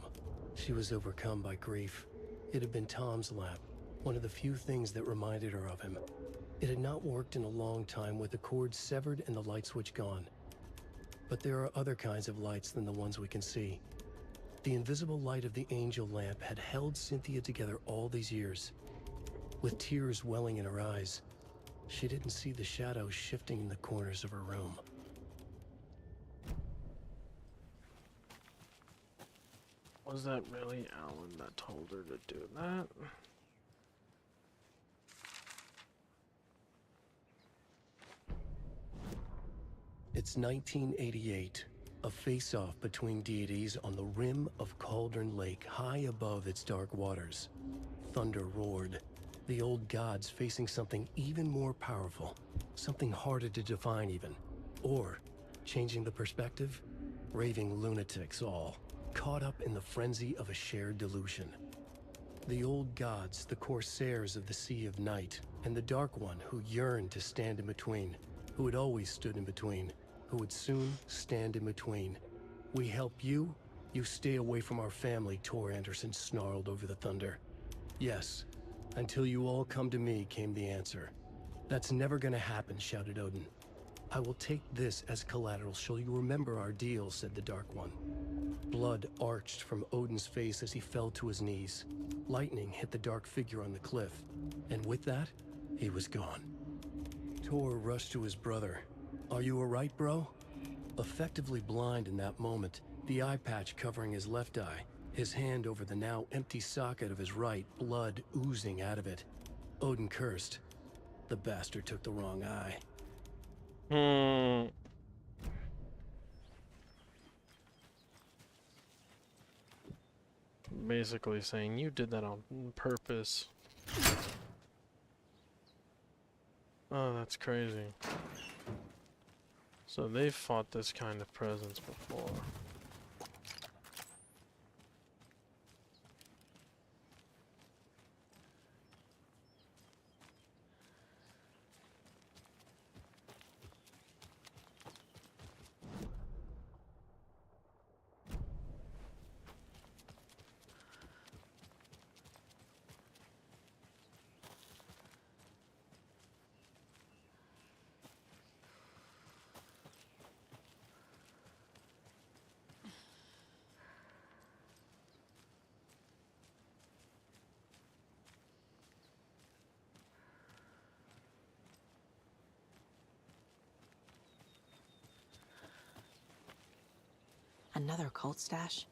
She was overcome by grief. It had been Tom's lamp, one of the few things that reminded her of him. It had not worked in a long time with the cord severed and the light switch gone. But there are other kinds of lights than the ones we can see. The invisible light of the angel lamp had held Cynthia together all these years. With tears welling in her eyes, she didn't see the shadows shifting in the corners of her room. Was that really Alan that told her to do that? It's 1988, a face-off between deities on the rim of Cauldron Lake, high above its dark waters. Thunder roared. The old gods facing something even more powerful, something harder to define even. Or, changing the perspective, raving lunatics all, caught up in the frenzy of a shared delusion. The old gods, the corsairs of the Sea of Night, and the Dark One who yearned to stand in between, who had always stood in between, who would soon stand in between. We help you, you stay away from our family, Tor Anderson snarled over the thunder. Yes, until you all come to me, came the answer. That's never gonna happen, shouted Odin. I will take this as collateral, shall you remember our deal, said the Dark One. Blood arched from Odin's face as he fell to his knees. Lightning hit the dark figure on the cliff, and with that, he was gone. Tor rushed to his brother. Are you alright, bro? Effectively blind in that moment, the eye patch covering his left eye, his hand over the now empty socket of his right, blood oozing out of it. Odin cursed. The bastard took the wrong eye. Basically saying you did that on purpose. Oh, that's crazy. So they've fought this kind of presence before. Another cult stash?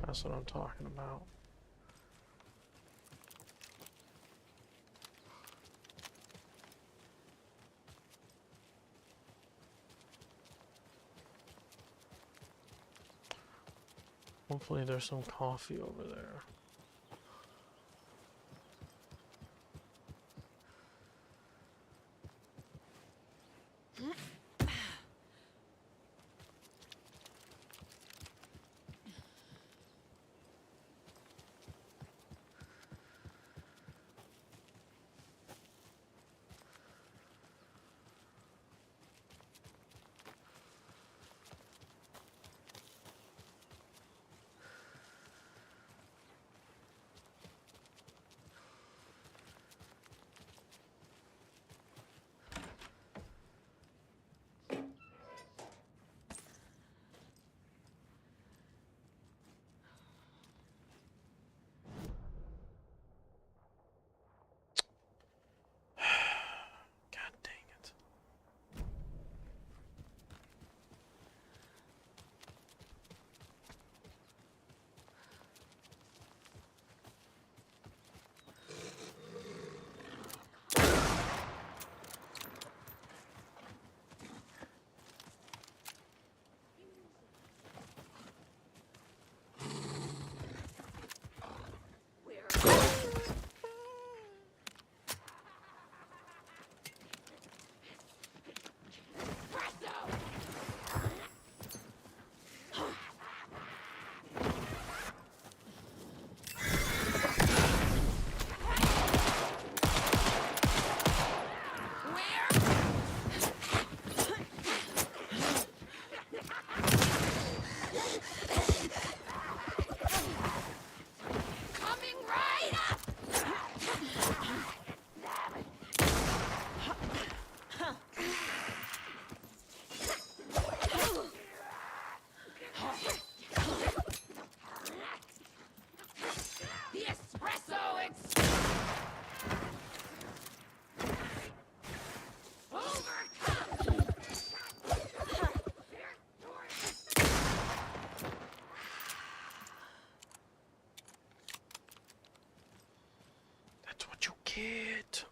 That's what I'm talking about. Hopefully there's some coffee over there. it.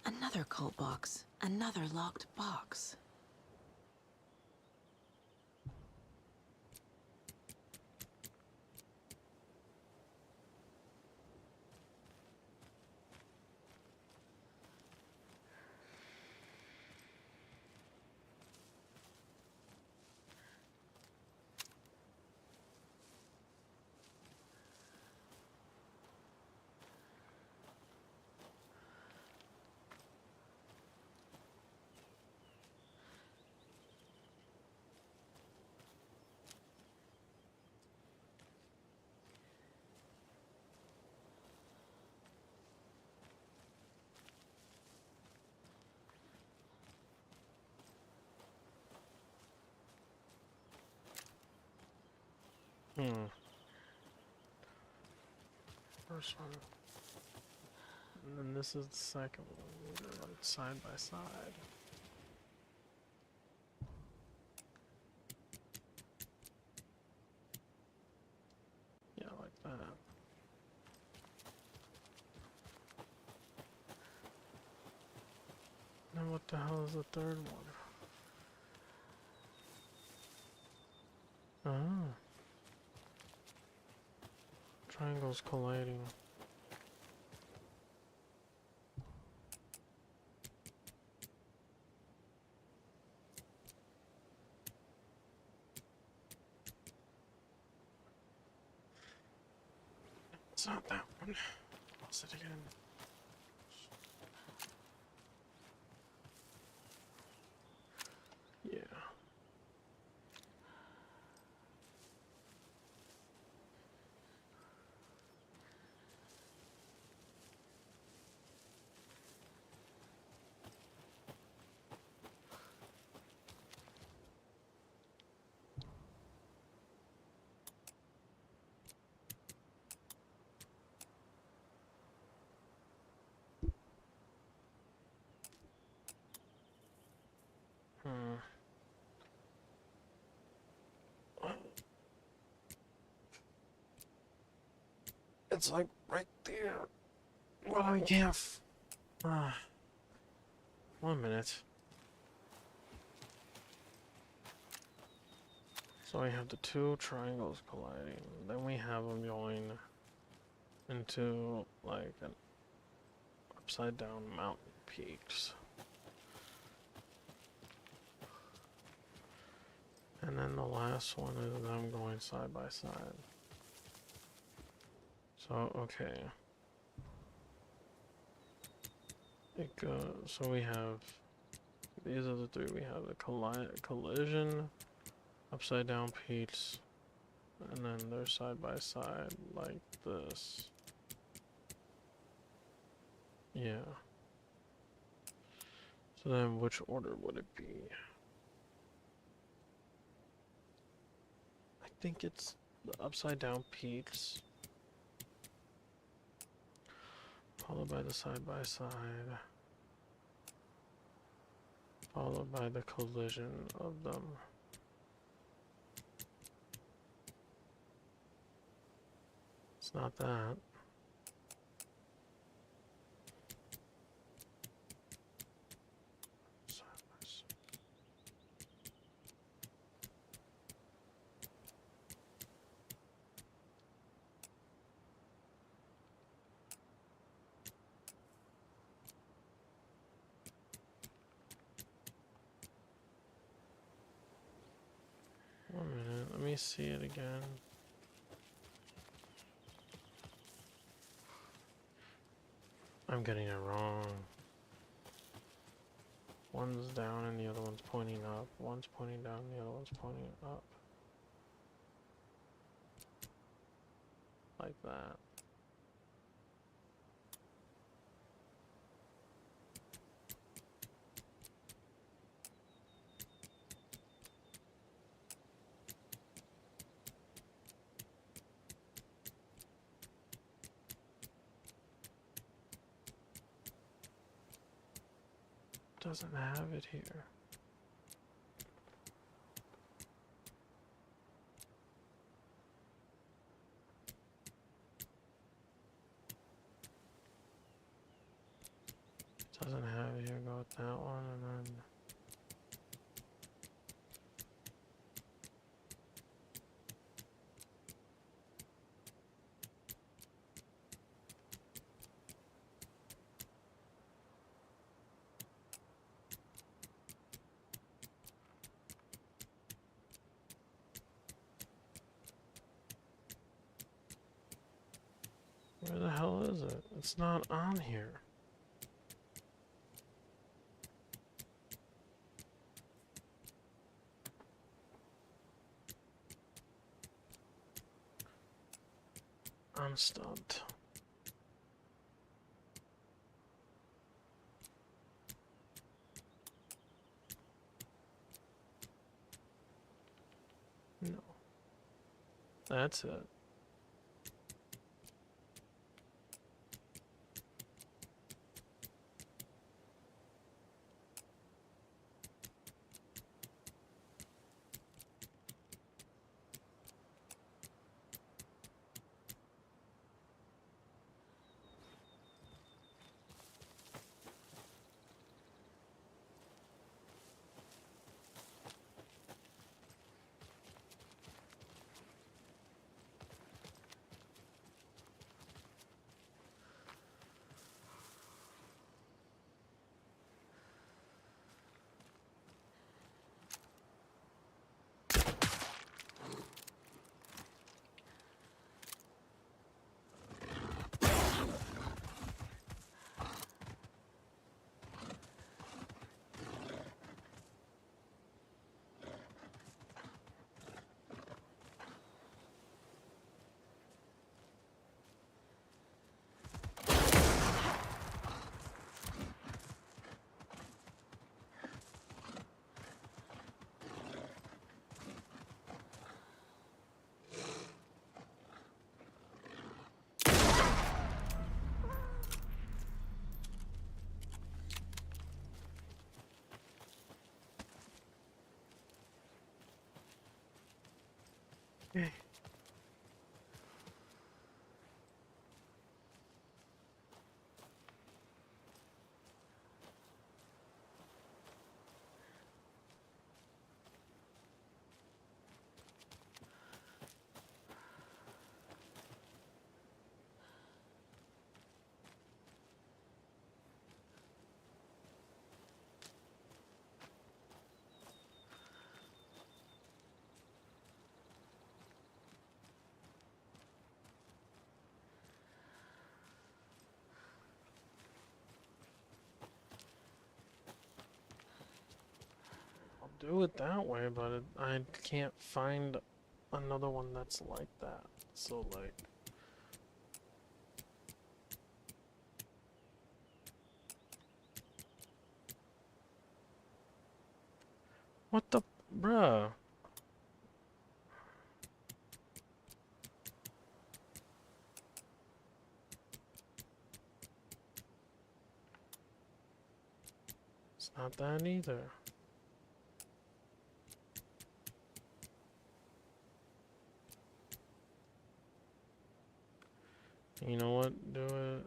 Another cult box. Another locked box. First one. And then this is the second one. They're like side by side. Yeah, like that. Now what the hell is the third one? Ah. Triangles colliding. It's not that one. What's it again? Yeah. It's like right there. Well, I can't. 1 minute. So we have the two triangles colliding. Then we have them going into like an upside down mountain peaks. And then the last one is them going side by side. So, okay. It goes, so we have, these are the three. We have the collision, upside down peaks, and then they're side by side like this. Yeah. So then which order would it be? I think it's the upside down peaks, followed by the side by side, followed by the collision of them. It's not that. One minute, let me see it again. I'm getting it wrong. One's down and the other one's pointing up. One's pointing down and the other one's pointing up. Like that. Doesn't have it here. Doesn't have it here. Go with that one and then. Where the hell is it? It's not on here. I'm stumped. No. That's it. Okay. Do it that way, but I can't find another one that's like that. So like, what the bruh? It's not that either. You know what? Do it.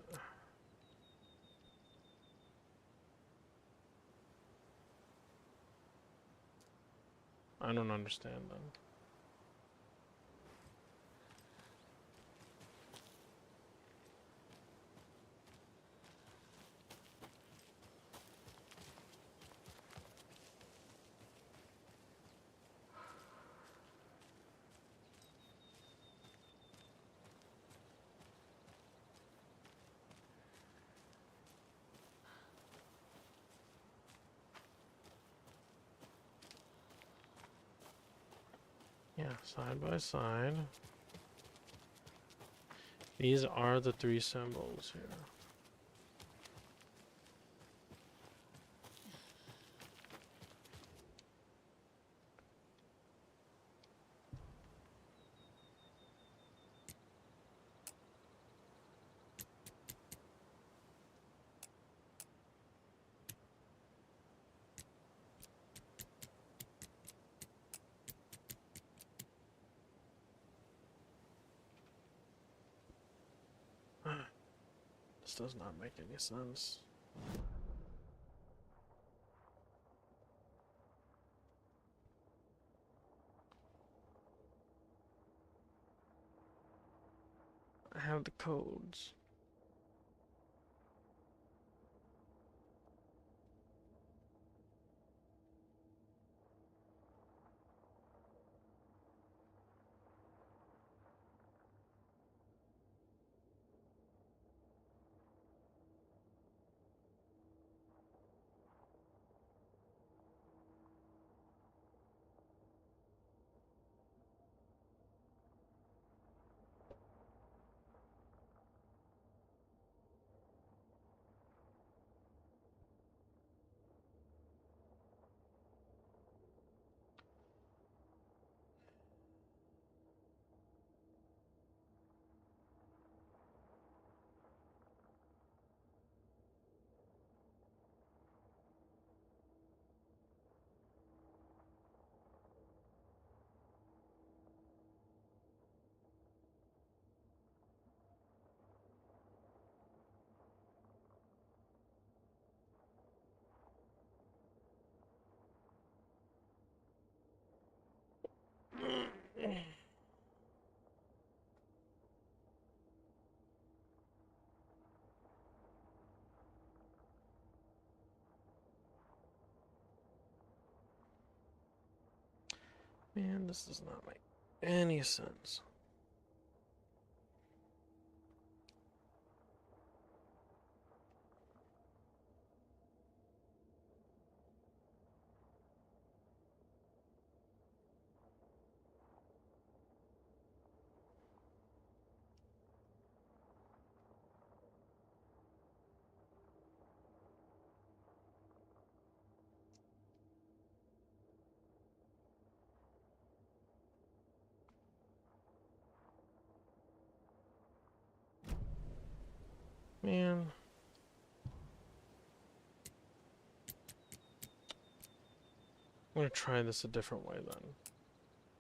I don't understand them. Yeah, side by side. These are the 3 symbols here. This does not make any sense. I have the codes. Man, this does not make any sense. Man. I'm gonna try this a different way then.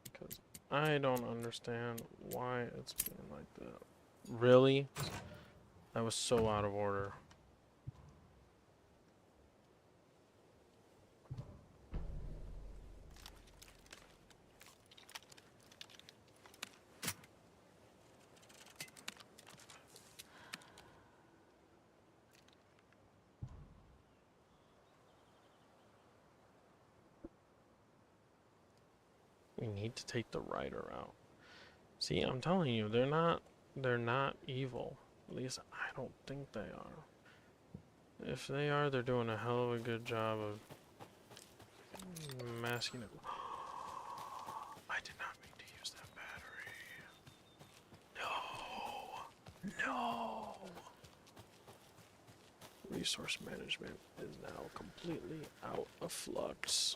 Because I don't understand why it's being like that. Really? That was so out of order. We need to take the writer out. See, I'm telling you, they're not evil. At least I don't think they are. If they are, they're doing a hell of a good job of masking it. I did not mean to use that battery. No. No. Resource management is now completely out of flux.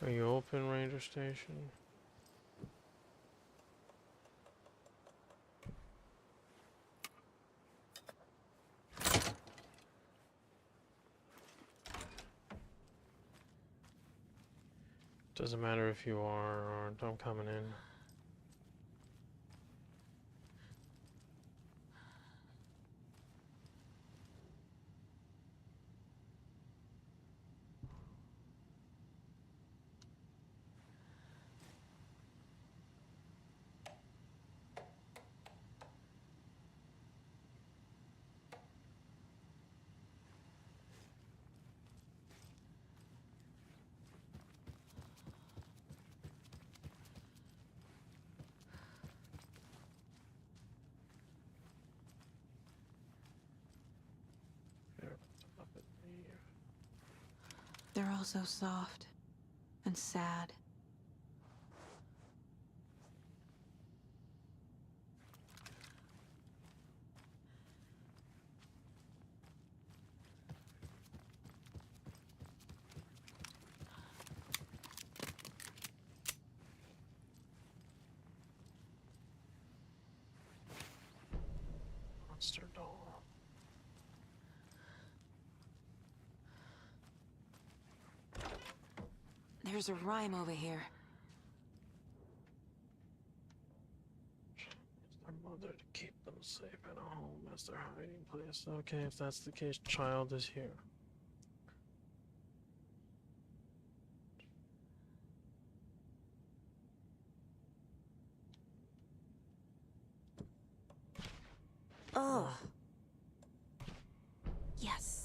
Are you open, Ranger Station? Doesn't matter if you are or aren't. I'm coming in. They're all so soft and sad. Monster doll. There's a rhyme over here. Their mother to keep them safe at home as their hiding place. Okay, if that's the case, child is here. Oh. Yes.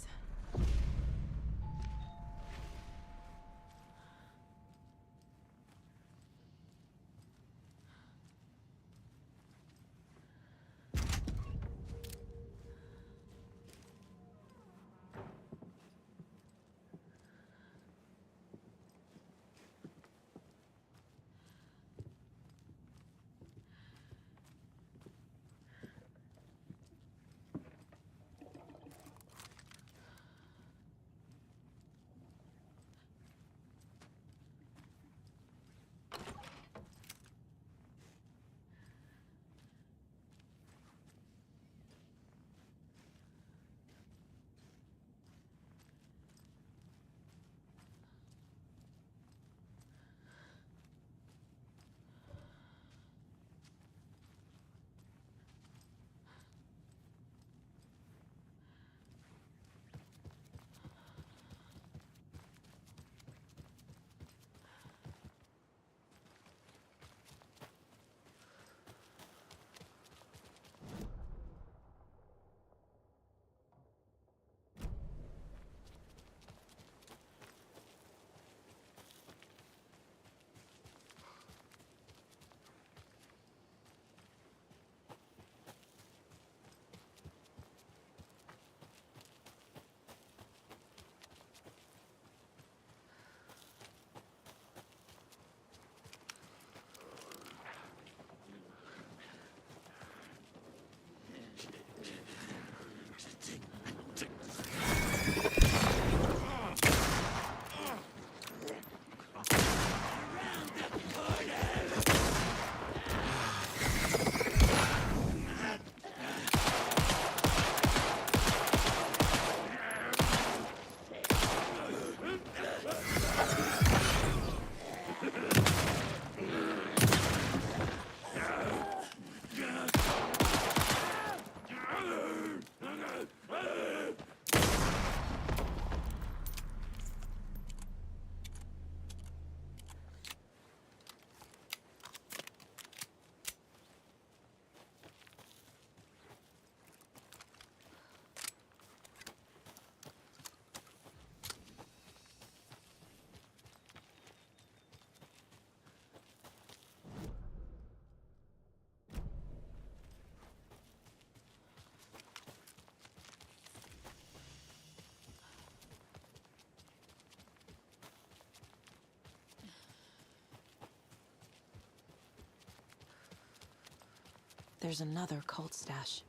There's another cult stash.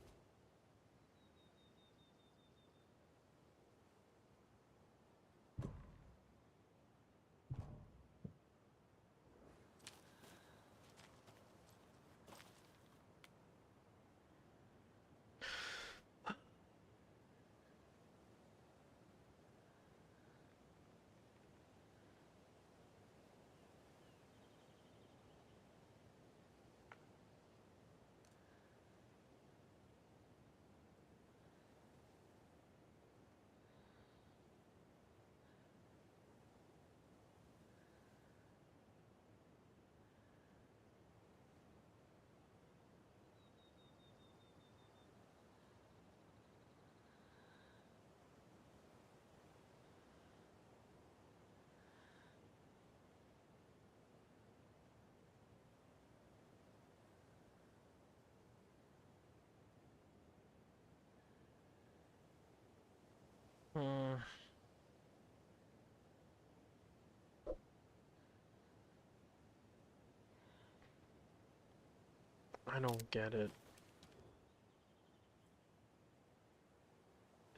I don't get it.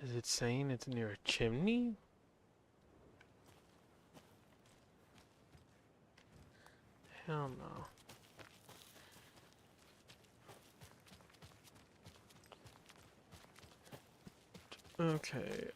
Is it saying it's near a chimney? Hell no. Okay,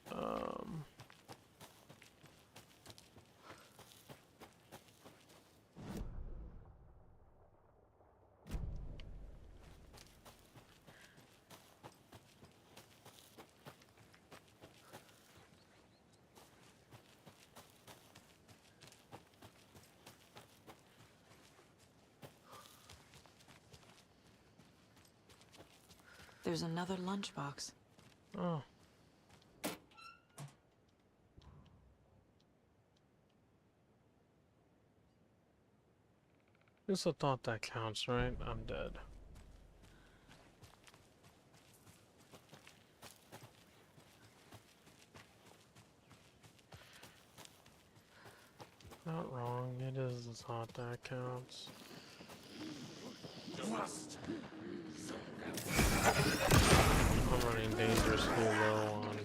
There's another lunchbox. oh. Just a thought that counts, right? I'm dead. Not wrong, it is the thought that counts. I'm running dangerously low on...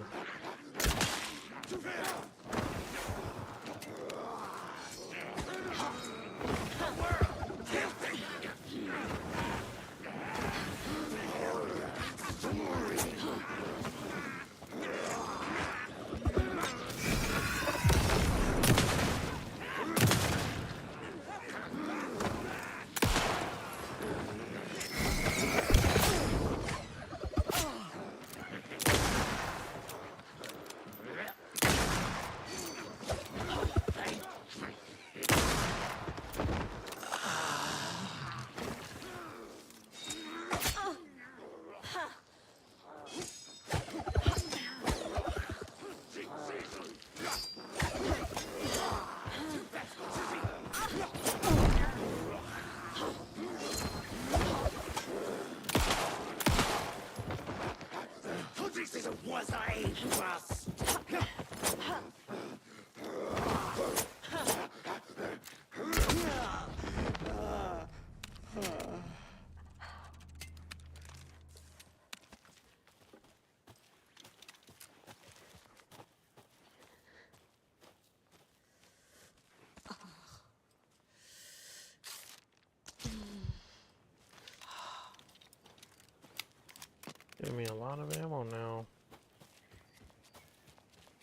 Give me a lot of ammo now.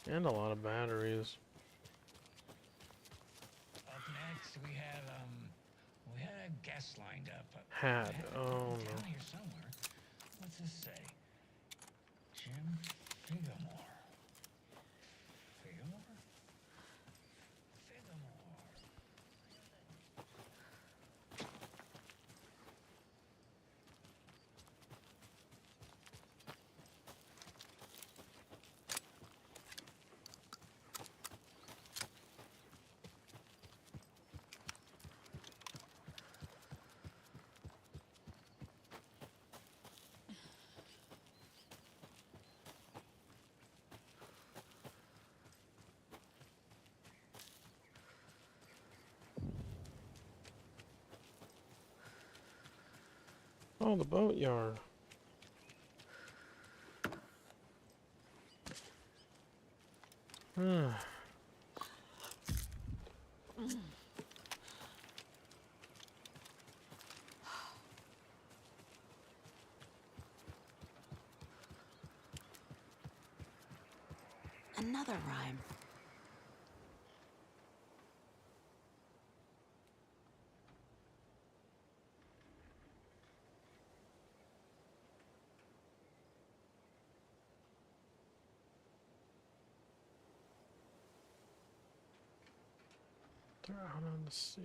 And a lot of batteries. Up next, we had a guest lined up. Had. Oh no. Down here somewhere. What's this say? Jim Figgamore. Figgamore? Oh, the boatyard. Another rhyme. They're out on the sea.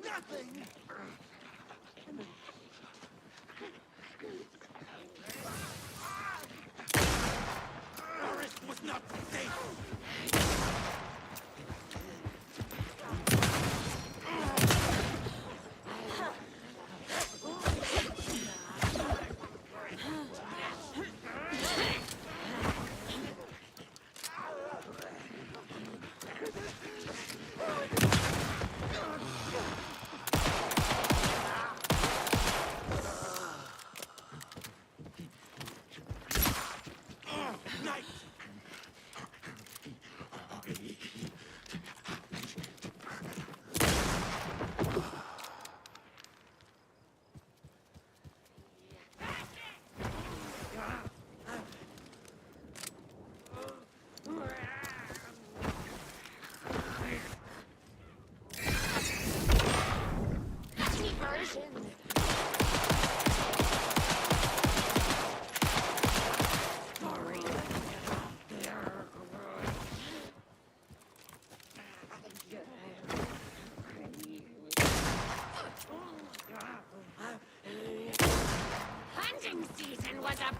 Nothing! Forest was not safe! Hunting season was a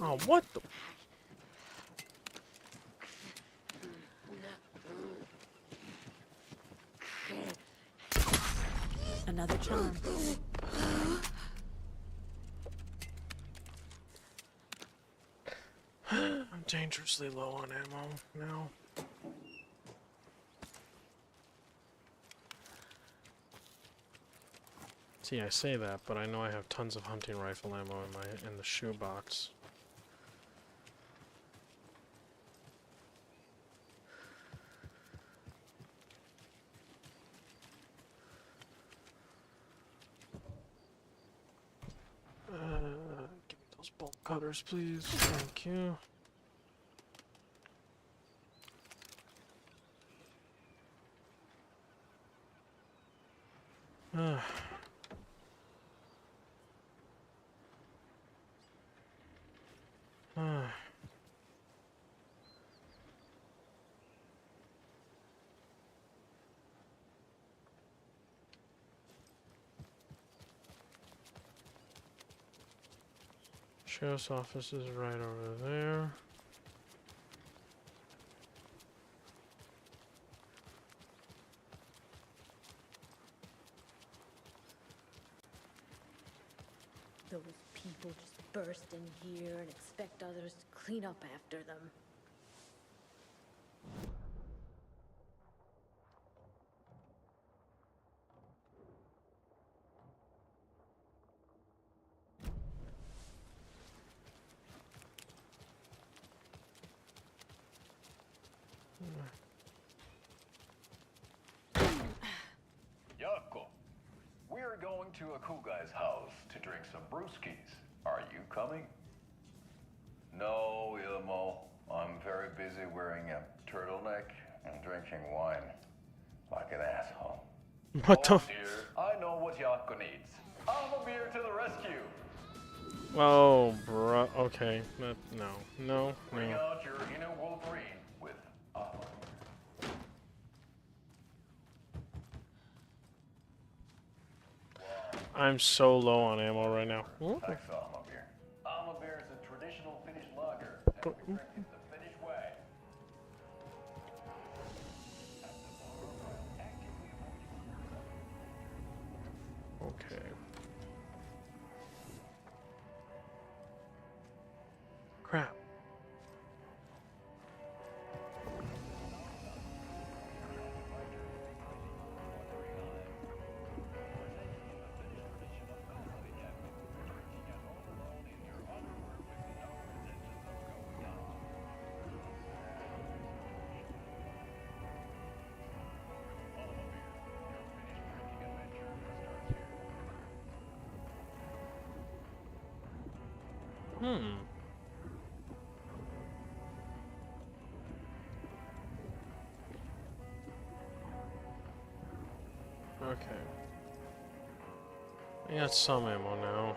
Oh, what the? Another charm. I'm dangerously low on ammo now. See, I say that, but I know I have tons of hunting rifle ammo in the shoebox. Give me those bolt cutters, please. Thank you. Sheriff's office is right over there. Those people just burst in here and expect others to clean up after them. Yako, we're going to a cool guy's house to drink some brewskis. Are you coming? No, Ilmo. I'm very busy wearing a turtleneck and drinking wine. Like an asshole. What the? Dear, I know what Yako needs. I'm a beer to the rescue. Oh, bro. Okay. No. Bring out your inner Wolverine with I'm so low on ammo right now. Thanks, Almabeer. Almabeer is a traditional Finnish lager, and we drink it the Finnish way. Okay. Crap. Okay. I got some ammo now.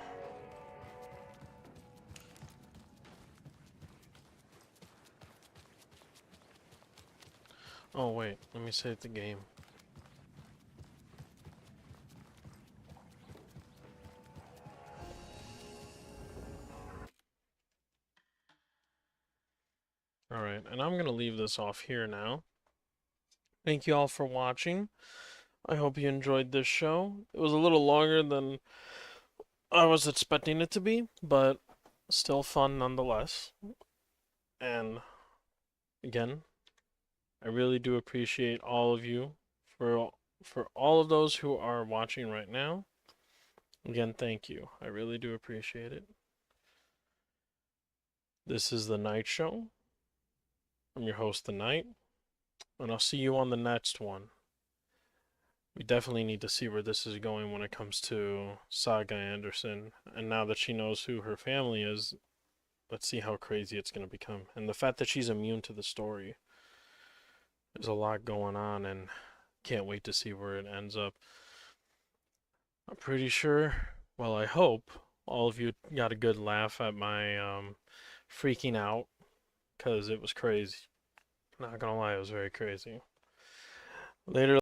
Oh wait, let me save the game. Alright, and I'm gonna leave this off here now. Thank you all for watching. I hope you enjoyed this show. It was a little longer than I was expecting it to be, but still fun nonetheless. And again, I really do appreciate all of you for all of those who are watching right now. Again, thank you. I really do appreciate it. This is The Night Show. I'm your host, The Night, and I'll see you on the next one. We definitely need to see where this is going when it comes to Saga Anderson, and now that she knows who her family is, let's see how crazy it's going to become. And the fact that she's immune to the story. There's a lot going on, and can't wait to see where it ends up. I'm pretty sure, well, I hope all of you got a good laugh at my freaking out, because it was crazy. Not gonna lie, it was very crazy. Later.